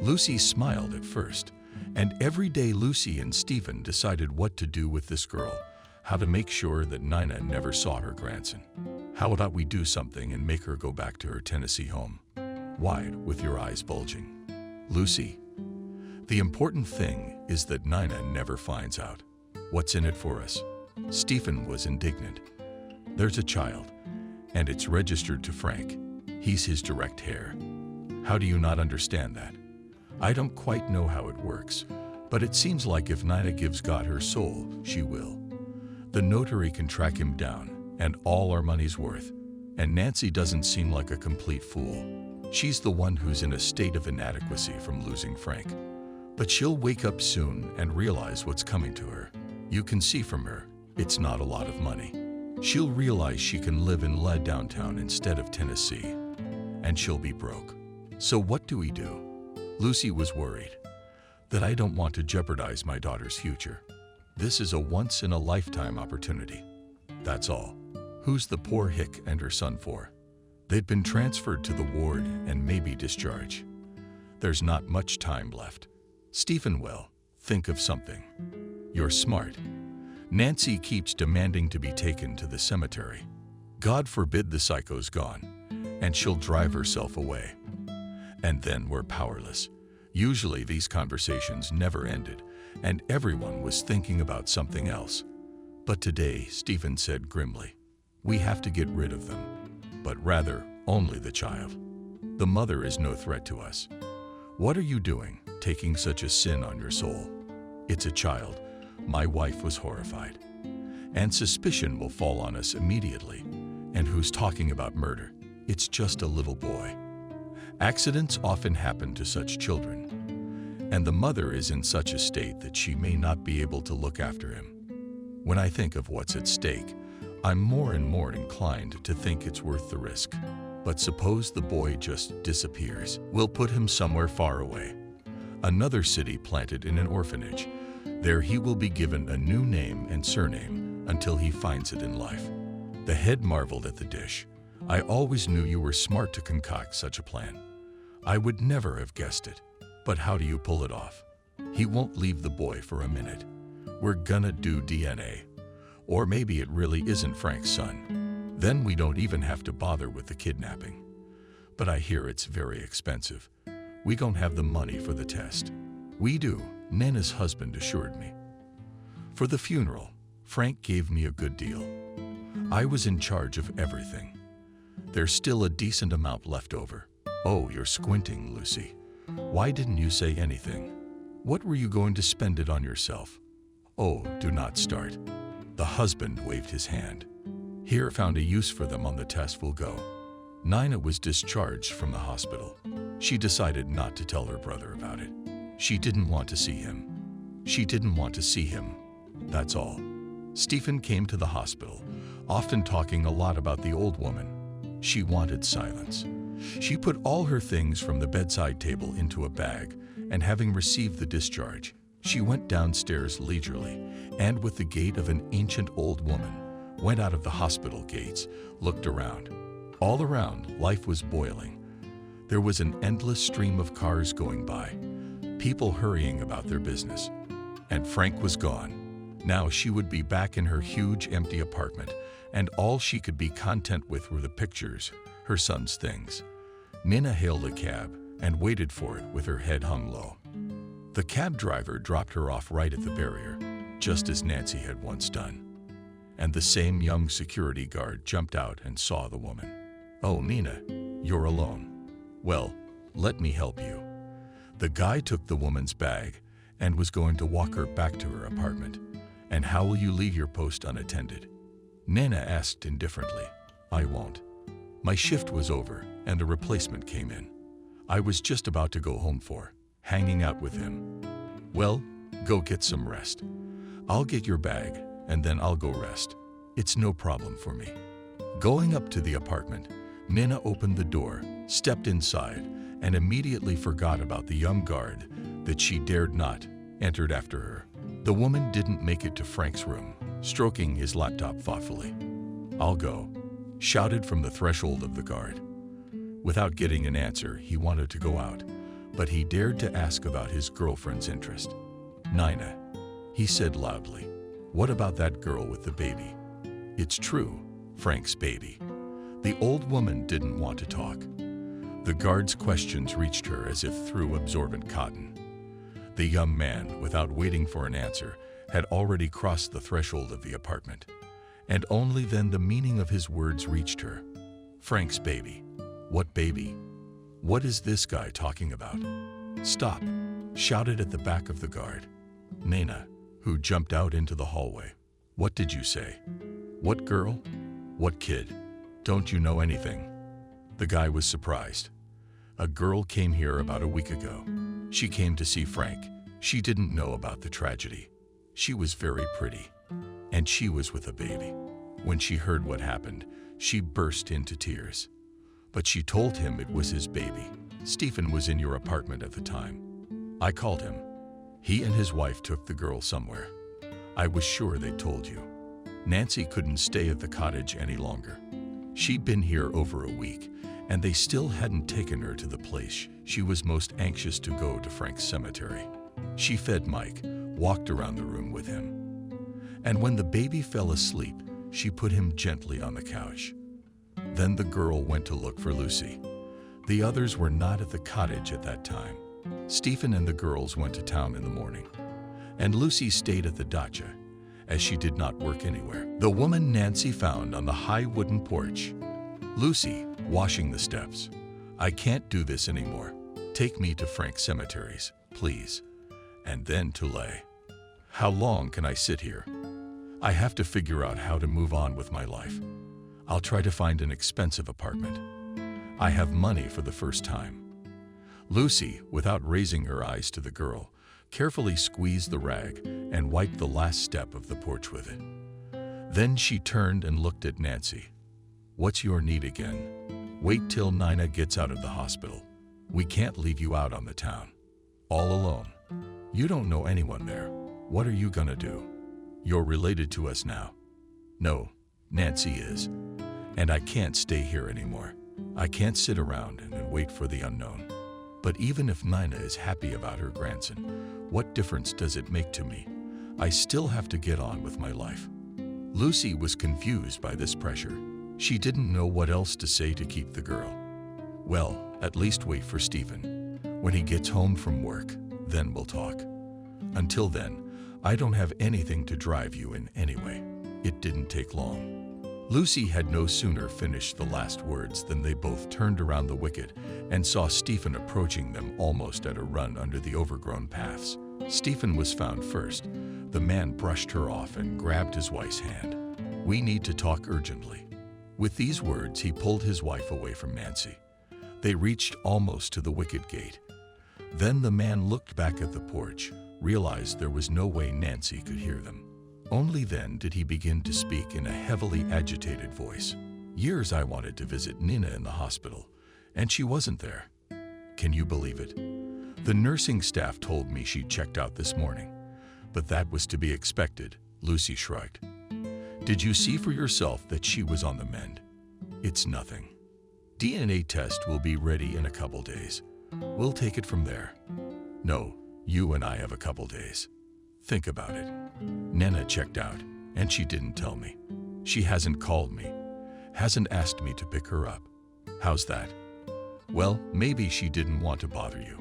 Lucy smiled at first. And every day Lucy and Stephen decided what to do with this girl, how to make sure that Nina never saw her grandson. How about we do something and make her go back to her Tennessee home? Why, with your eyes bulging? Lucy, the important thing is that Nina never finds out. What's in it for us? Stephen was indignant. There's a child, and it's registered to Frank. He's his direct heir. How do you not understand that? I don't quite know how it works, but it seems like if Nina gives God her soul, she will. The notary can track him down, and all our money's worth. And Nancy doesn't seem like a complete fool. She's the one who's in a state of inadequacy from losing Frank. But she'll wake up soon and realize what's coming to her. You can see from her, it's not a lot of money. She'll realize she can live in lead downtown instead of Tennessee, and she'll be broke. So what do we do? Lucy was worried that I don't want to jeopardize my daughter's future. This is a once-in-a-lifetime opportunity. That's all. Who's the poor hick and her son for? They'd been transferred to the ward and maybe discharged. There's not much time left. Stephen, well, think of something. You're smart. Nancy keeps demanding to be taken to the cemetery. God forbid the psycho's gone, and she'll drive herself away. And then we're powerless. Usually these conversations never ended, and everyone was thinking about something else. But today, Stephen said grimly, we have to get rid of them, but rather only the child. The mother is no threat to us. What are you doing, taking such a sin on your soul? It's a child. My wife was horrified. And suspicion will fall on us immediately. And who's talking about murder? It's just a little boy. Accidents often happen to such children, and the mother is in such a state that she may not be able to look after him. When I think of what's at stake, I'm more and more inclined to think it's worth the risk. But suppose the boy just disappears. We'll put him somewhere far away. Another city planted in an orphanage. There he will be given a new name and surname until he finds it in life. The head marveled at the dish. I always knew you were smart to concoct such a plan. I would never have guessed it. But how do you pull it off? He won't leave the boy for a minute. We're gonna do DNA. Or maybe it really isn't Frank's son. Then we don't even have to bother with the kidnapping. But I hear it's very expensive. We don't have the money for the test. We do, Nana's husband assured me. For the funeral, Frank gave me a good deal. I was in charge of everything. There's still a decent amount left over. Oh, you're squinting, Lucy. Why didn't you say anything? What were you going to spend it on yourself? Oh, do not start. The husband waved his hand. Here, found a use for them on the test will go. Nina was discharged from the hospital. She decided not to tell her brother about it. She didn't want to see him. She didn't want to see him. That's all. Stephen came to the hospital, often talking a lot about the old woman. She wanted silence. She put all her things from the bedside table into a bag, and having received the discharge, she went downstairs leisurely, and with the gait of an ancient old woman, went out of the hospital gates, looked around. All around, life was boiling. There was an endless stream of cars going by, people hurrying about their business. And Frank was gone. Now she would be back in her huge empty apartment, and all she could be content with were the pictures, her son's things. Nina hailed a cab and waited for it with her head hung low. The cab driver dropped her off right at the barrier, just as Nancy had once done. And the same young security guard jumped out and saw the woman. Oh, Nina, you're alone. Well, let me help you. The guy took the woman's bag and was going to walk her back to her apartment. And how will you leave your post unattended? Nina asked indifferently. I won't. My shift was over and a replacement came in. I was just about to go home for hanging out with him. Well, go get some rest. I'll get your bag and then I'll go rest. It's no problem for me. Going up to the apartment, Nina opened the door, stepped inside, and immediately forgot about the young guard that she dared not entered after her. The woman didn't make it to Frank's room, stroking his laptop thoughtfully. I'll go, shouted from the threshold of the guard. Without getting an answer, he wanted to go out, but he dared to ask about his girlfriend's interest. Nina, he said loudly. What about that girl with the baby? It's true, Frank's baby. The old woman didn't want to talk. The guard's questions reached her as if through absorbent cotton. The young man, without waiting for an answer, had already crossed the threshold of the apartment. And only then the meaning of his words reached her. Frank's baby. What baby? What is this guy talking about? Stop, shouted at the back of the guard. Nana, who jumped out into the hallway. What did you say? What girl? What kid? Don't you know anything? The guy was surprised. A girl came here about a week ago. She came to see Frank. She didn't know about the tragedy. She was very pretty, and she was with a baby. When she heard what happened, she burst into tears. But she told him it was his baby. Stephen was in your apartment at the time. I called him. He and his wife took the girl somewhere. I was sure they told you. Nancy couldn't stay at the cottage any longer. She'd been here over a week, and they still hadn't taken her to the place she was most anxious to go, to Frank's cemetery. She fed Mike, walked around the room with him. And when the baby fell asleep, she put him gently on the couch. Then the girl went to look for Lucy. The others were not at the cottage at that time. Stephen and the girls went to town in the morning, and Lucy stayed at the dacha, as she did not work anywhere. The woman Nancy found on the high wooden porch. Lucy, washing the steps. I can't do this anymore. Take me to Frank's cemeteries, please. And then to lay. How long can I sit here? I have to figure out how to move on with my life. I'll try to find an expensive apartment. I have money for the first time. Lucy, without raising her eyes to the girl, carefully squeezed the rag and wiped the last step of the porch with it. Then she turned and looked at Nancy. What's your need again? Wait till Nina gets out of the hospital. We can't leave you out on the town, all alone. You don't know anyone there. What are you gonna do? You're related to us now. No, Nancy is. And I can't stay here anymore. I can't sit around and wait for the unknown. But even if Nina is happy about her grandson, what difference does it make to me? I still have to get on with my life. Lucy was confused by this pressure. She didn't know what else to say to keep the girl. Well, at least wait for Stephen. When he gets home from work, then we'll talk. Until then, I don't have anything to drive you in anyway. It didn't take long. Lucy had no sooner finished the last words than they both turned around the wicket and saw Stephen approaching them almost at a run under the overgrown paths. Stephen was found first. The man brushed her off and grabbed his wife's hand. We need to talk urgently. With these words, he pulled his wife away from Nancy. They reached almost to the wicket gate. Then the man looked back at the porch, realized there was no way Nancy could hear them. Only then did he begin to speak in a heavily agitated voice. Years I wanted to visit Nina in the hospital, and she wasn't there. Can you believe it? The nursing staff told me she checked out this morning, but that was to be expected, Lucy shrugged. Did you see for yourself that she was on the mend? It's nothing. DNA test will be ready in a couple days. We'll take it from there. No, you and I have a couple days. Think about it. Nana checked out, and she didn't tell me. She hasn't called me, hasn't asked me to pick her up. How's that? Well, maybe she didn't want to bother you.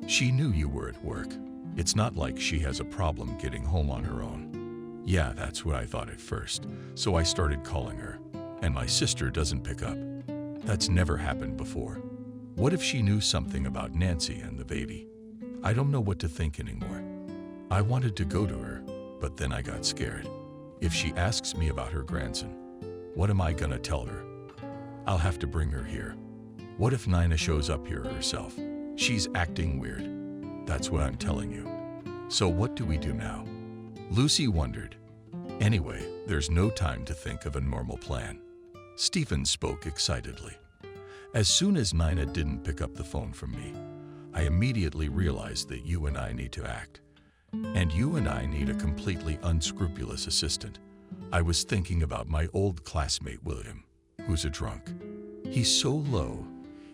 She knew you were at work. It's not like she has a problem getting home on her own. Yeah, that's what I thought at first, so I started calling her, and my sister doesn't pick up. That's never happened before. What if she knew something about Nancy and the baby? I don't know what to think anymore. I wanted to go to her, but then I got scared. If she asks me about her grandson, what am I gonna tell her? I'll have to bring her here. What if Nina shows up here herself? She's acting weird. That's what I'm telling you. So what do we do now? Lucy wondered. Anyway, there's no time to think of a normal plan. Stephen spoke excitedly. As soon as Nina didn't pick up the phone from me, I immediately realized that you and I need to act. And you and I need a completely unscrupulous assistant. I was thinking about my old classmate William, who's a drunk. He's so low,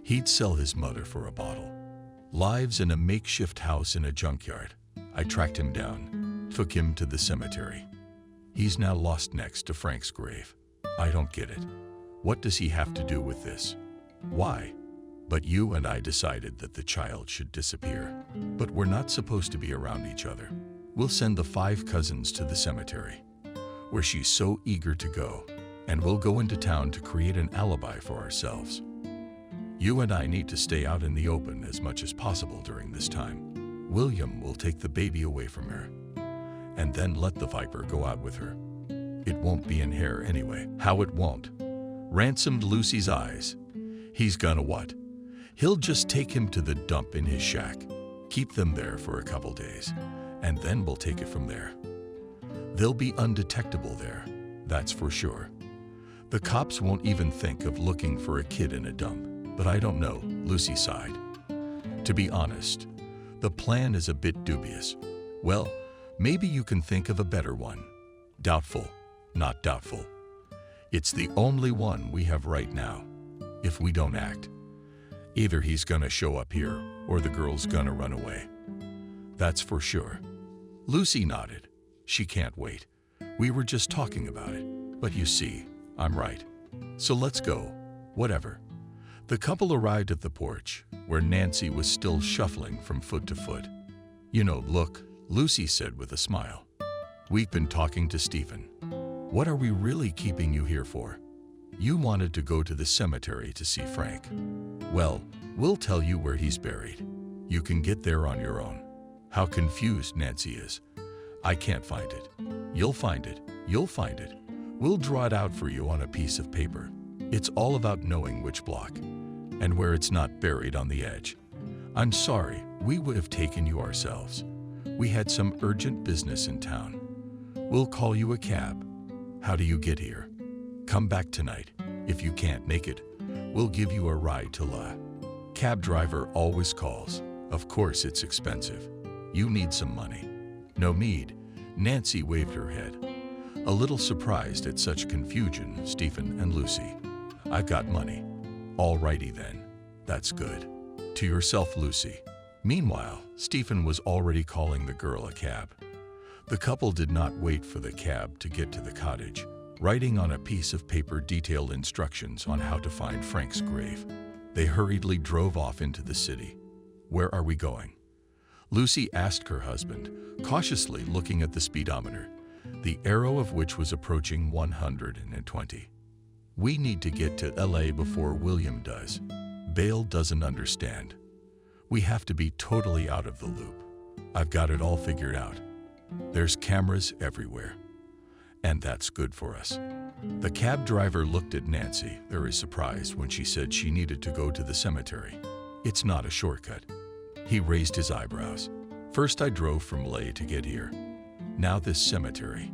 he'd sell his mother for a bottle. Lives in a makeshift house in a junkyard. I tracked him down, took him to the cemetery. He's now lost next to Frank's grave. I don't get it. What does he have to do with this? Why? But you and I decided that the child should disappear. But we're not supposed to be around each other. We'll send the 5 cousins to the cemetery, where she's so eager to go, and we'll go into town to create an alibi for ourselves. You and I need to stay out in the open as much as possible during this time. William will take the baby away from her, and then let the viper go out with her. It won't be in hair anyway. How it won't? Ransomed Lucy's eyes. He's gonna what? He'll just take him to the dump in his shack, keep them there for a couple days, and then we'll take it from there. They'll be undetectable there, that's for sure. The cops won't even think of looking for a kid in a dump. But I don't know, Lucy sighed. To be honest, the plan is a bit dubious. Well, maybe you can think of a better one. Doubtful, not doubtful. It's the only one we have right now. If we don't act, either he's gonna show up here or the girl's gonna run away. That's for sure. Lucy nodded. She can't wait. We were just talking about it. But you see, I'm right. So let's go. Whatever. The couple arrived at the porch, where Nancy was still shuffling from foot to foot. You know, look, Lucy said with a smile. We've been talking to Stephen. What are we really keeping you here for? You wanted to go to the cemetery to see Frank. Well, we'll tell you where he's buried. You can get there on your own. How confused Nancy is. I can't find it. You'll find it. You'll find it. We'll draw it out for you on a piece of paper. It's all about knowing which block and where it's not buried on the edge. I'm sorry, we would have taken you ourselves. We had some urgent business in town. We'll call you a cab. How do you get here? Come back tonight. If you can't make it, we'll give you a ride to La. Cab driver always calls. Of course it's expensive. You need some money. No need. Nancy waved her head, a little surprised at such confusion, Stephen and Lucy. I've got money. All righty then. That's good. To yourself, Lucy. Meanwhile, Stephen was already calling the girl a cab. The couple did not wait for the cab to get to the cottage, writing on a piece of paper detailed instructions on how to find Frank's grave. They hurriedly drove off into the city. Where are we going? Lucy asked her husband, cautiously looking at the speedometer, the arrow of which was approaching 120. We need to get to LA before William does. Bale doesn't understand. We have to be totally out of the loop. I've got it all figured out. There's cameras everywhere. And that's good for us. The cab driver looked at Nancy, very surprised when she said she needed to go to the cemetery. It's not a shortcut. He raised his eyebrows. First I drove from LA to get here. Now this cemetery.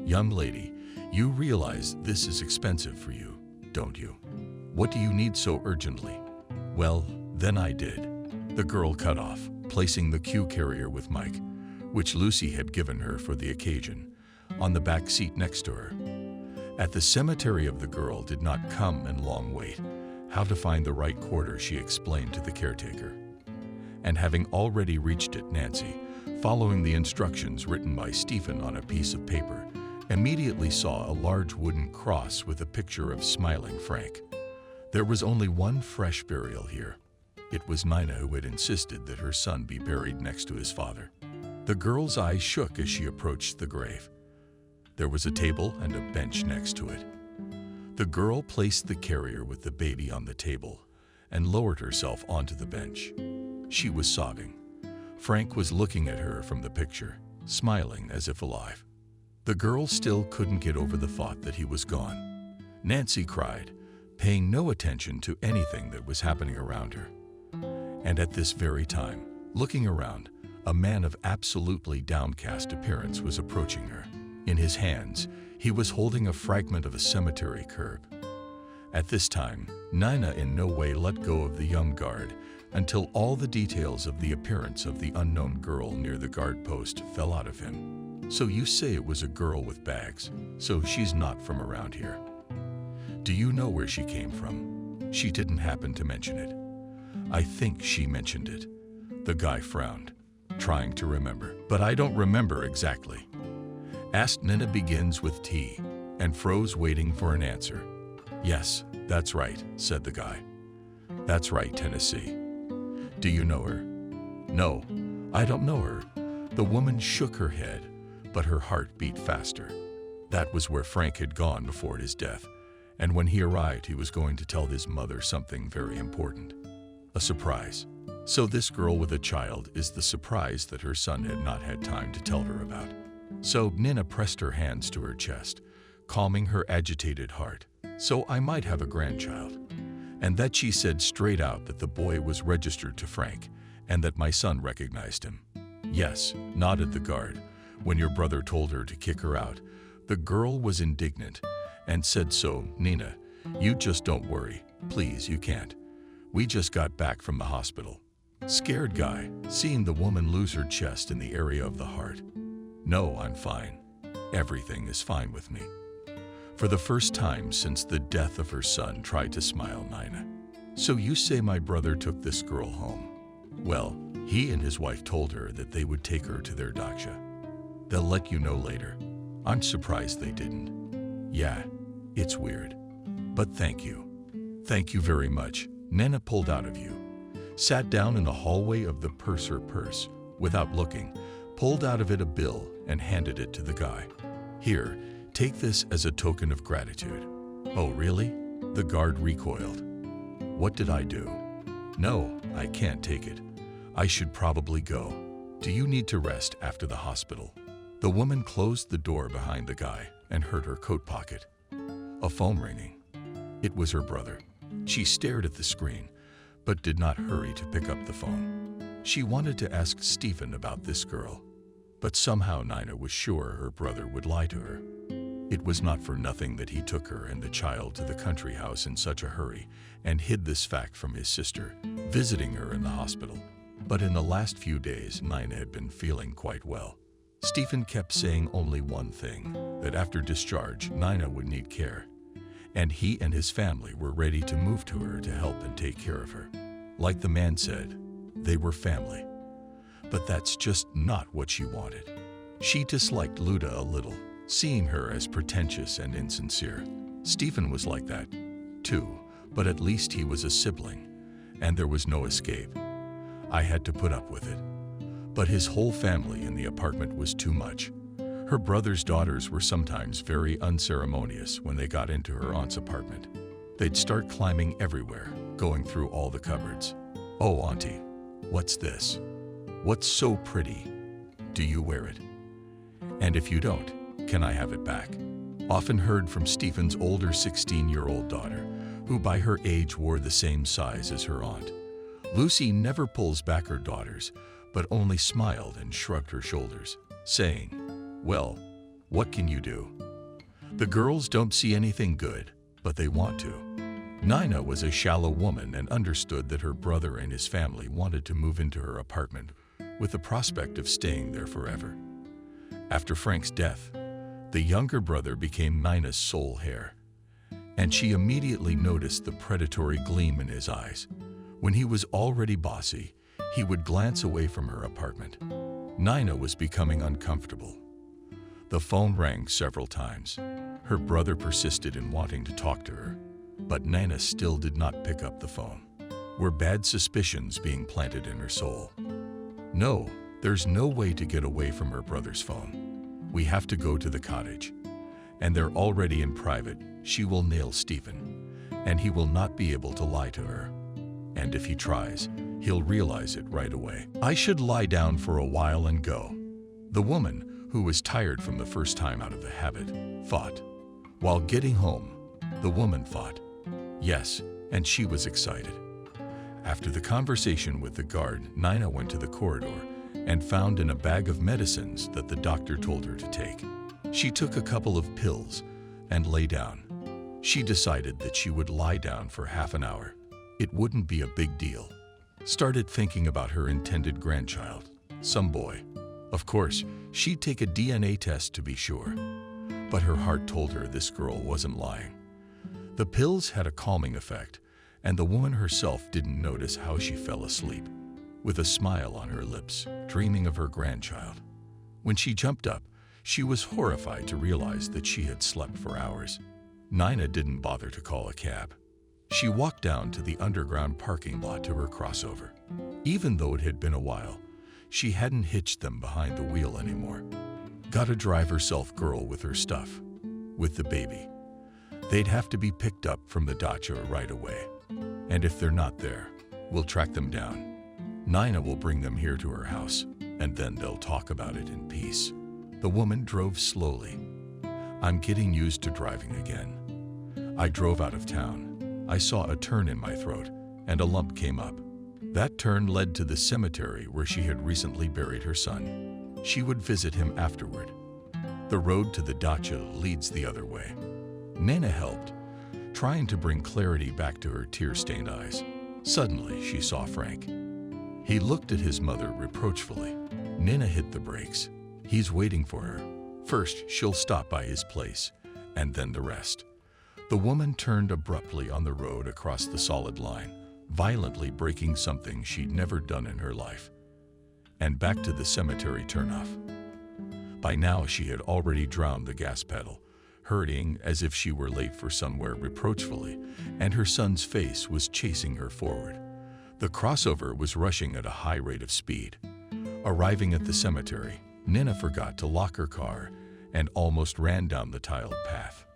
Young lady, you realize this is expensive for you, don't you? What do you need so urgently? Well, then I did. The girl cut off, placing the cue carrier with Mike, which Lucy had given her for the occasion, on the back seat next to her. At the cemetery of the girl did not come in long wait. How to find the right quarter, she explained to the caretaker. And having already reached it, Nancy, following the instructions written by Stephen on a piece of paper, immediately saw a large wooden cross with a picture of smiling Frank. There was only one fresh burial here. It was Nina who had insisted that her son be buried next to his father. The girl's eyes shook as she approached the grave. There was a table and a bench next to it. The girl placed the carrier with the baby on the table and lowered herself onto the bench. She was sobbing. Frank was looking at her from the picture, smiling as if alive. The girl still couldn't get over the thought that he was gone. Nancy cried, paying no attention to anything that was happening around her. And at this very time, looking around, a man of absolutely downcast appearance was approaching her. In his hands, he was holding a fragment of a cemetery curb. At this time, Nina in no way let go of the young guard until all the details of the appearance of the unknown girl near the guard post fell out of him. So you say it was a girl with bags, so she's not from around here. Do you know where she came from? She didn't happen to mention it. I think she mentioned it. The guy frowned, trying to remember. But I don't remember exactly. asked Nina begins with T, and froze waiting for an answer. Yes, that's right, said the guy. That's right, Tennessee. Do you know her? No, I don't know her. The woman shook her head, but her heart beat faster. That was where Frank had gone before his death, and when he arrived, he was going to tell his mother something very important. A surprise. So this girl with a child is the surprise that her son had not had time to tell her about. So Nina pressed her hands to her chest, calming her agitated heart. So I might have a grandchild. And that she said straight out that the boy was registered to Frank, and that my son recognized him. Yes, nodded the guard. When your brother told her to kick her out, the girl was indignant and said, so, Nina, you just don't worry. Please, you can't. We just got back from the hospital. Scared guy, seeing the woman lose her chest in the area of the heart. No, I'm fine. Everything is fine with me. For the first time since the death of her son, tried to smile Nina. So you say my brother took this girl home? Well, he and his wife told her that they would take her to their dacha. They'll let you know later. I'm surprised they didn't. Yeah, it's weird. But thank you. Thank you very much. Nina pulled out of you. Sat down in the hallway of the purse, without looking, pulled out of it a bill and handed it to the guy. Here, take this as a token of gratitude. Oh, really? The guard recoiled. What did I do? No, I can't take it. I should probably go. Do you need to rest after the hospital? The woman closed the door behind the guy and heard her coat pocket. A phone ringing. It was her brother. She stared at the screen, but did not hurry to pick up the phone. She wanted to ask Stephen about this girl, but somehow Nina was sure her brother would lie to her. It was not for nothing that he took her and the child to the country house in such a hurry and hid this fact from his sister, visiting her in the hospital. But in the last few days, Nina had been feeling quite well. Stephen kept saying only one thing, that after discharge, Nina would need care. And he and his family were ready to move to her to help and take care of her. Like the man said, they were family. But that's just not what she wanted. She disliked Luda a little, seeing her as pretentious and insincere. Stephen was like that, too, but at least he was a sibling, and there was no escape. I had to put up with it. But his whole family in the apartment was too much. Her brother's daughters were sometimes very unceremonious when they got into her aunt's apartment. They'd start climbing everywhere, going through all the cupboards. Oh, Auntie, what's this? What's so pretty? Do you wear it? And if you don't, can I have it back? Often heard from Stephen's older 16-year-old daughter, who by her age wore the same size as her aunt. Lucy never pulls back her daughters, but only smiled and shrugged her shoulders, saying, well, what can you do? The girls don't see anything good, but they want to. Nina was a shallow woman and understood that her brother and his family wanted to move into her apartment with the prospect of staying there forever. After Frank's death, the younger brother became Nina's sole heir, and she immediately noticed the predatory gleam in his eyes. When he was already bossy, he would glance away from her apartment. Nina was becoming uncomfortable. The phone rang several times. Her brother persisted in wanting to talk to her, but Nina still did not pick up the phone. Were bad suspicions being planted in her soul? No, there's no way to get away from her brother's phone. We have to go to the cottage. And they're already in private. She will nail Stephen, and he will not be able to lie to her. And if he tries, he'll realize it right away. I should lie down for a while and go. The woman, who was tired from the first time out of the habit, fought. While getting home, the woman fought. Yes, and she was excited. After the conversation with the guard, Nina went to the corridor and found in a bag of medicines that the doctor told her to take. She took a couple of pills and lay down. She decided that she would lie down for half an hour. It wouldn't be a big deal. Started thinking about her intended grandchild, some boy. Of course, she'd take a DNA test to be sure. But her heart told her this girl wasn't lying. The pills had a calming effect, and the woman herself didn't notice how she fell asleep, with a smile on her lips, dreaming of her grandchild. When she jumped up, She was horrified to realize that she had slept for hours. Nina didn't bother to call a cab. She walked down to the underground parking lot to her crossover. Even though it had been a while, she hadn't hitched them behind the wheel anymore. Got a drive-herself girl with her stuff, with the baby. They'd have to be picked up from the dacha right away. And if they're not there, we'll track them down. Nina will bring them here to her house, and then they'll talk about it in peace. The woman drove slowly. I'm getting used to driving again. I drove out of town. I saw a turn in my throat, and a lump came up. That turn led to the cemetery where she had recently buried her son. She would visit him afterward. The road to the dacha leads the other way. Nina helped, trying to bring clarity back to her tear-stained eyes. Suddenly, she saw Frank. He looked at his mother reproachfully. Nina hit the brakes. He's waiting for her. First, she'll stop by his place, and then the rest. The woman turned abruptly on the road across the solid line, violently breaking something she'd never done in her life, and back to the cemetery turnoff. By now, she had already drowned the gas pedal, hurrying as if she were late for somewhere reproachfully, and her son's face was chasing her forward. The crossover was rushing at a high rate of speed. Arriving at the cemetery, Nina forgot to lock her car and almost ran down the tiled path.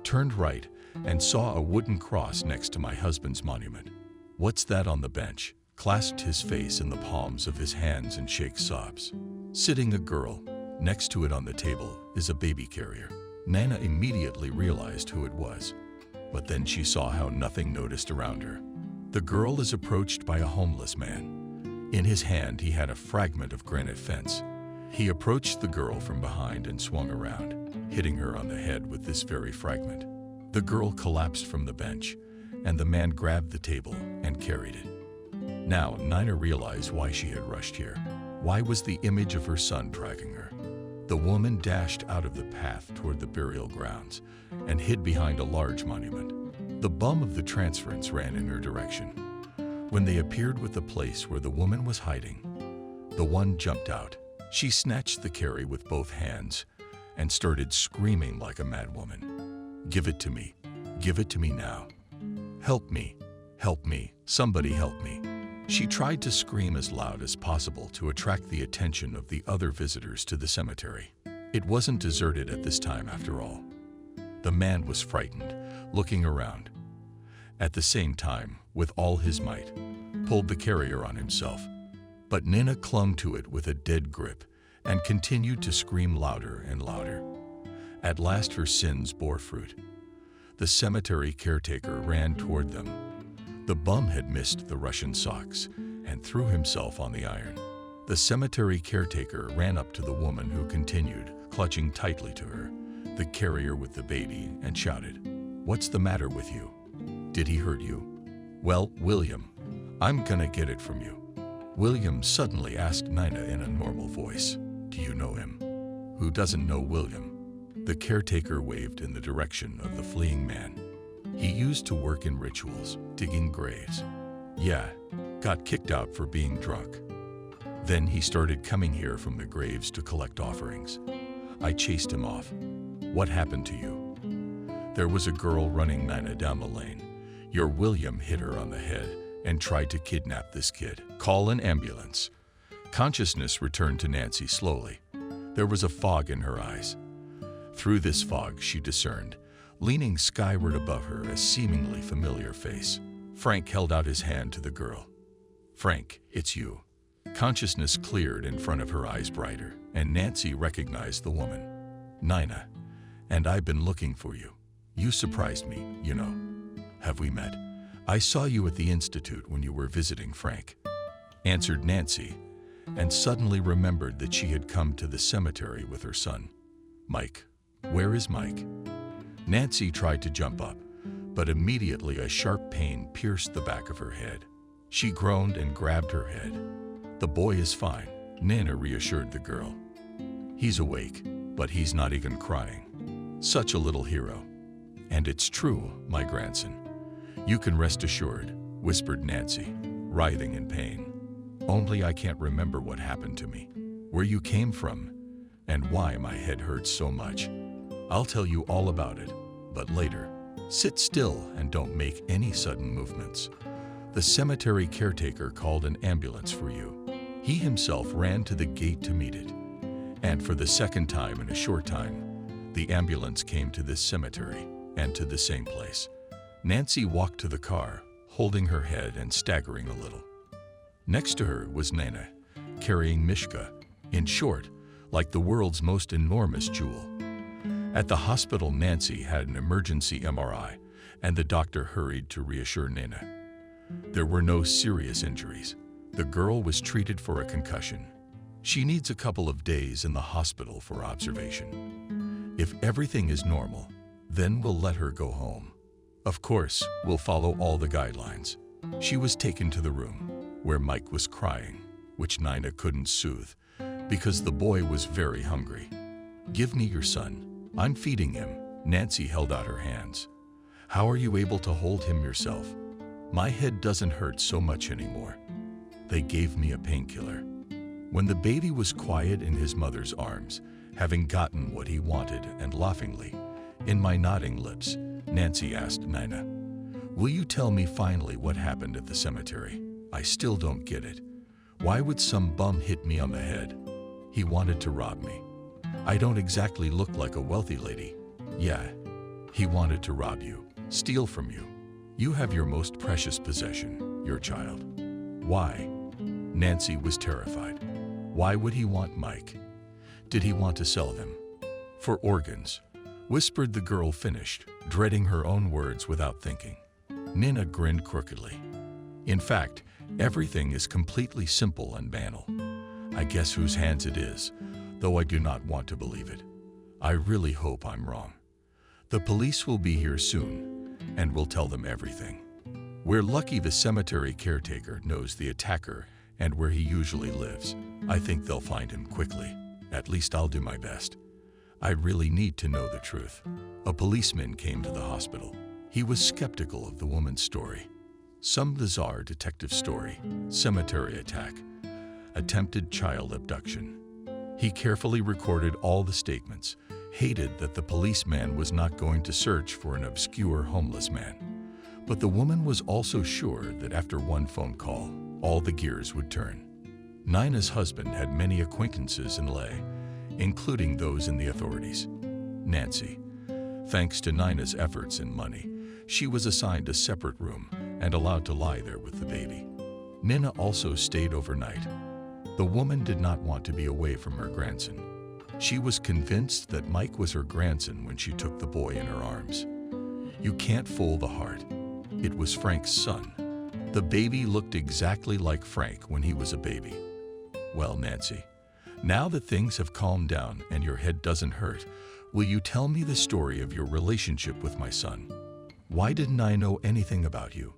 Turned right and saw a wooden cross next to my husband's monument. What's that on the bench? Clasped his face in the palms of his hands and shakes sobs. Sitting a girl. Next to it on the table is a baby carrier. Nina immediately realized who it was, but then she saw how nothing noticed around her. The girl is approached by a homeless man. In his hand, he had a fragment of granite fence. He approached the girl from behind and swung around, hitting her on the head with this very fragment. The girl collapsed from the bench, and the man grabbed the table and carried it. Now, Nina realized why she had rushed here. Why was the image of her son tracking her? The woman dashed out of the path toward the burial grounds and hid behind a large monument. The bum of the transference ran in her direction. When they appeared with the place where the woman was hiding, the one jumped out. She snatched the carry with both hands and started screaming like a madwoman. Give it to me. Give it to me now. Help me. Help me. Somebody help me. She tried to scream as loud as possible to attract the attention of the other visitors to the cemetery. It wasn't deserted at this time after all. The man was frightened, looking around. At the same time, with all his might, pulled the carrier on himself. But Nina clung to it with a dead grip and continued to scream louder and louder. At last her sins bore fruit. The cemetery caretaker ran toward them. The bum had missed the Russian socks and threw himself on the iron. The cemetery caretaker ran up to the woman who continued, clutching tightly to her, the carrier with the baby, and shouted, "What's the matter with you? Did he hurt you?" "Well, William, I'm gonna get it from you." William suddenly asked Nina in a normal voice, "Do you know him?" "Who doesn't know William?" The caretaker waved in the direction of the fleeing man. "He used to work in rituals, digging graves. Yeah, got kicked out for being drunk. Then he started coming here from the graves to collect offerings. I chased him off." "What happened to you?" "There was a girl running Nina down the lane. Your William hit her on the head and tried to kidnap this kid. Call an ambulance." Consciousness returned to Nancy slowly. There was a fog in her eyes. Through this fog, she discerned, leaning skyward above her, a seemingly familiar face. Frank held out his hand to the girl. "Frank, it's you." Consciousness cleared in front of her eyes brighter, and Nancy recognized the woman. "Nina, and I've been looking for you. You surprised me, you know. Have we met?" "I saw you at the Institute when you were visiting Frank," answered Nancy, and suddenly remembered that she had come to the cemetery with her son. "Mike, where is Mike?" Nancy tried to jump up, but immediately a sharp pain pierced the back of her head. She groaned and grabbed her head. "The boy is fine," Nina reassured the girl. "He's awake, but he's not even crying. Such a little hero. And it's true, my grandson. You can rest assured," whispered Nancy, writhing in pain. "Only I can't remember what happened to me. Where you came from. and why my head hurts so much. I'll tell you all about it, but later. Sit still and don't make any sudden movements. The cemetery caretaker called an ambulance for you. He himself ran to the gate to meet it. And for the second time in a short time, the ambulance came to this cemetery and to the same place. Nancy walked to the car, holding her head and staggering a little. Next to her was Nana, carrying Mishka, in short, like the world's most enormous jewel. At the hospital, Nancy had an emergency MRI, and the doctor hurried to reassure Nana. There were no serious injuries. The girl was treated for a concussion. She needs a couple of days in the hospital for observation. If everything is normal, then we'll let her go home. Of course, we'll follow all the guidelines. She was taken to the room where Mike was crying, which Nina couldn't soothe because the boy was very hungry. Give me your son. I'm feeding him. Nancy held out her hands. How are you able to hold him yourself? My head doesn't hurt so much anymore. They gave me a painkiller. When the baby was quiet in his mother's arms, having gotten what he wanted and laughingly, in my nodding lips, Nancy asked Nina, will you tell me finally what happened at the cemetery? I still don't get it. Why would some bum hit me on the head? He wanted to rob me. I don't exactly look like a wealthy lady. Yeah, he wanted to rob you, steal from you. You have your most precious possession, your child. Why? Nancy was terrified. Why would he want Mike? Did he want to sell them? For organs, whispered the girl, finished, dreading her own words without thinking. Nina grinned crookedly. In fact, everything is completely simple and banal. I guess whose hands it is, though I do not want to believe it. I really hope I'm wrong. The police will be here soon, and we'll tell them everything. We're lucky the cemetery caretaker knows the attacker and where he usually lives. I think they'll find him quickly. At least I'll do my best. I really need to know the truth. A policeman came to the hospital. He was skeptical of the woman's story. Some bizarre detective story, cemetery attack, attempted child abduction. He carefully recorded all the statements, hated that the policeman was not going to search for an obscure homeless man. But the woman was also sure that after one phone call, all the gears would turn. Nina's husband had many acquaintances in Leh, including those in the authorities. Nancy. Thanks to Nina's efforts and money, she was assigned a separate room and allowed to lie there with the baby. Nina also stayed overnight. The woman did not want to be away from her grandson. She was convinced that Mike was her grandson when she took the boy in her arms. You can't fool the heart. It was Frank's son. The baby looked exactly like Frank when he was a baby. Well, Nancy, now that things have calmed down and your head doesn't hurt, will you tell me the story of your relationship with my son? Why didn't I know anything about you?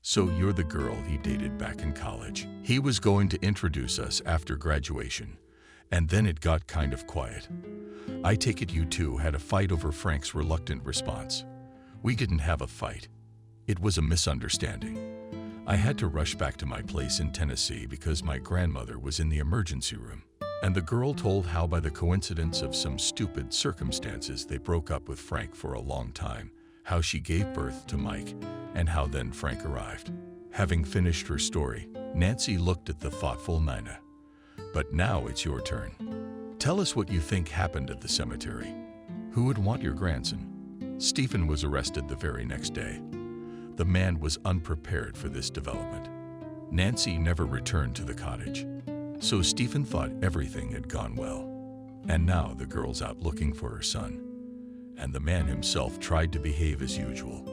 So you're the girl he dated back in college. He was going to introduce us after graduation, and then it got kind of quiet. I take it you two had a fight over Frank's reluctant response. We didn't have a fight. It was a misunderstanding. I had to rush back to my place in Tennessee because my grandmother was in the emergency room. And the girl told how by the coincidence of some stupid circumstances they broke up with Frank for a long time, how she gave birth to Mike, and how then Frank arrived. Having finished her story, Nancy looked at the thoughtful Nina. But now it's your turn. Tell us what you think happened at the cemetery. Who would want your grandson? Stephen was arrested the very next day. The man was unprepared for this development. Nancy never returned to the cottage. So Stephen thought everything had gone well. And now the girl's out looking for her son. And the man himself tried to behave as usual.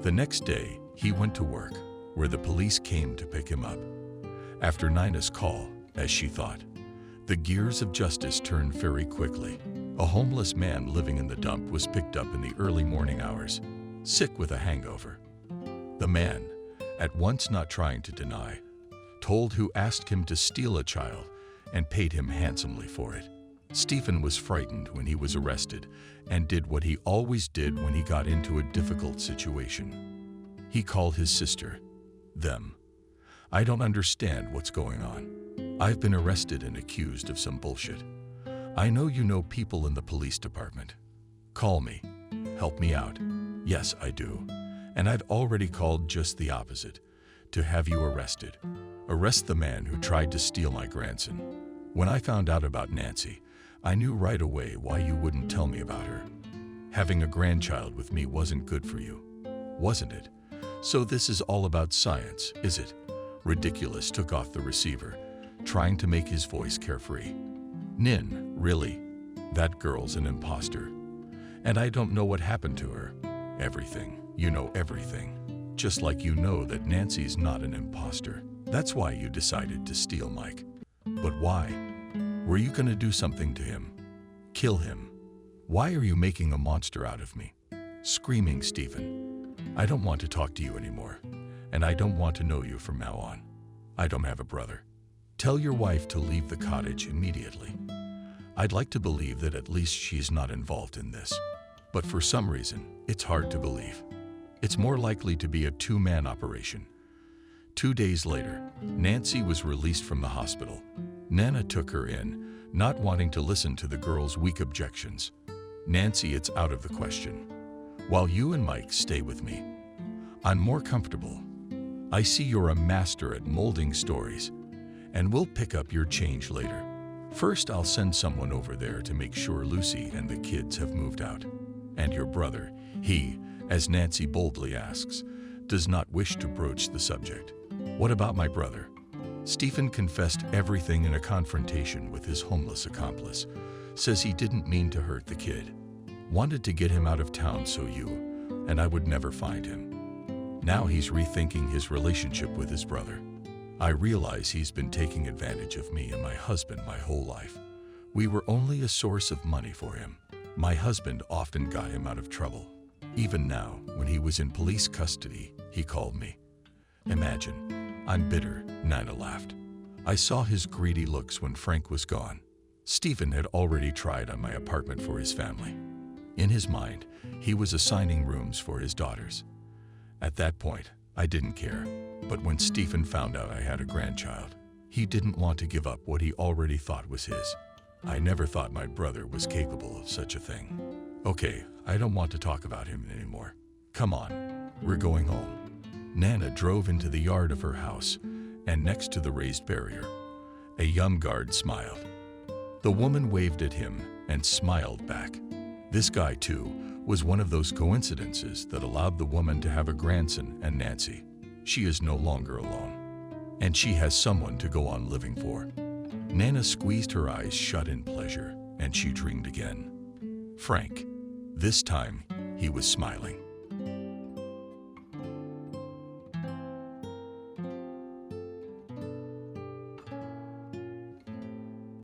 The next day, he went to work, where the police came to pick him up. After Nina's call, as she thought, the gears of justice turned very quickly. A homeless man living in the dump was picked up in the early morning hours, sick with a hangover. The man, at once not trying to deny, told who asked him to steal a child and paid him handsomely for it. Stephen was frightened when he was arrested and did what he always did when he got into a difficult situation. He called his sister, them. I don't understand what's going on. I've been arrested and accused of some bullshit. I know you know people in the police department. Call me. Help me out. Yes, I do. And I'd already called just the opposite, to have you arrested. Arrest the man who tried to steal my grandson. When I found out about Nancy, I knew right away why you wouldn't tell me about her. Having a grandchild with me wasn't good for you, wasn't it? So this is all about science, is it? Ridiculous took off the receiver, trying to make his voice carefree. Nin, really? That girl's an imposter. And I don't know what happened to her. Everything. You know everything. Just like you know that Nancy's not an imposter. That's why you decided to steal Mike. But why? Were you gonna do something to him? Kill him? Why are you making a monster out of me? Screaming Stephen. I don't want to talk to you anymore. And I don't want to know you from now on. I don't have a brother. Tell your wife to leave the cottage immediately. I'd like to believe that at least she's not involved in this. But for some reason, it's hard to believe. It's more likely to be a two-man operation. 2 days later, Nancy was released from the hospital. Nana took her in, not wanting to listen to the girl's weak objections. Nancy, it's out of the question. While you and Mike stay with me, I'm more comfortable. I see you're a master at molding stories, and we'll pick up your change later. First, I'll send someone over there to make sure Lucy and the kids have moved out. And your brother, he, as Nancy boldly asks, does not wish to broach the subject. What about my brother? Stephen confessed everything in a confrontation with his homeless accomplice. Says he didn't mean to hurt the kid. Wanted to get him out of town so you and I would never find him. Now he's rethinking his relationship with his brother. I realize he's been taking advantage of me and my husband my whole life. We were only a source of money for him. My husband often got him out of trouble. Even now, when he was in police custody, he called me. Imagine. I'm bitter, Nana laughed. I saw his greedy looks when Frank was gone. Stephen had already tried on my apartment for his family. In his mind, he was assigning rooms for his daughters. At that point, I didn't care. But when Stephen found out I had a grandchild, he didn't want to give up what he already thought was his. I never thought my brother was capable of such a thing. Okay, I don't want to talk about him anymore. Come on, we're going home. Nana drove into the yard of her house, and next to the raised barrier, a young guard smiled. The woman waved at him and smiled back. This guy, too, was one of those coincidences that allowed the woman to have a grandson and Nancy. She is no longer alone, and she has someone to go on living for. Nana squeezed her eyes shut in pleasure, and she dreamed again. Frank. This time, he was smiling.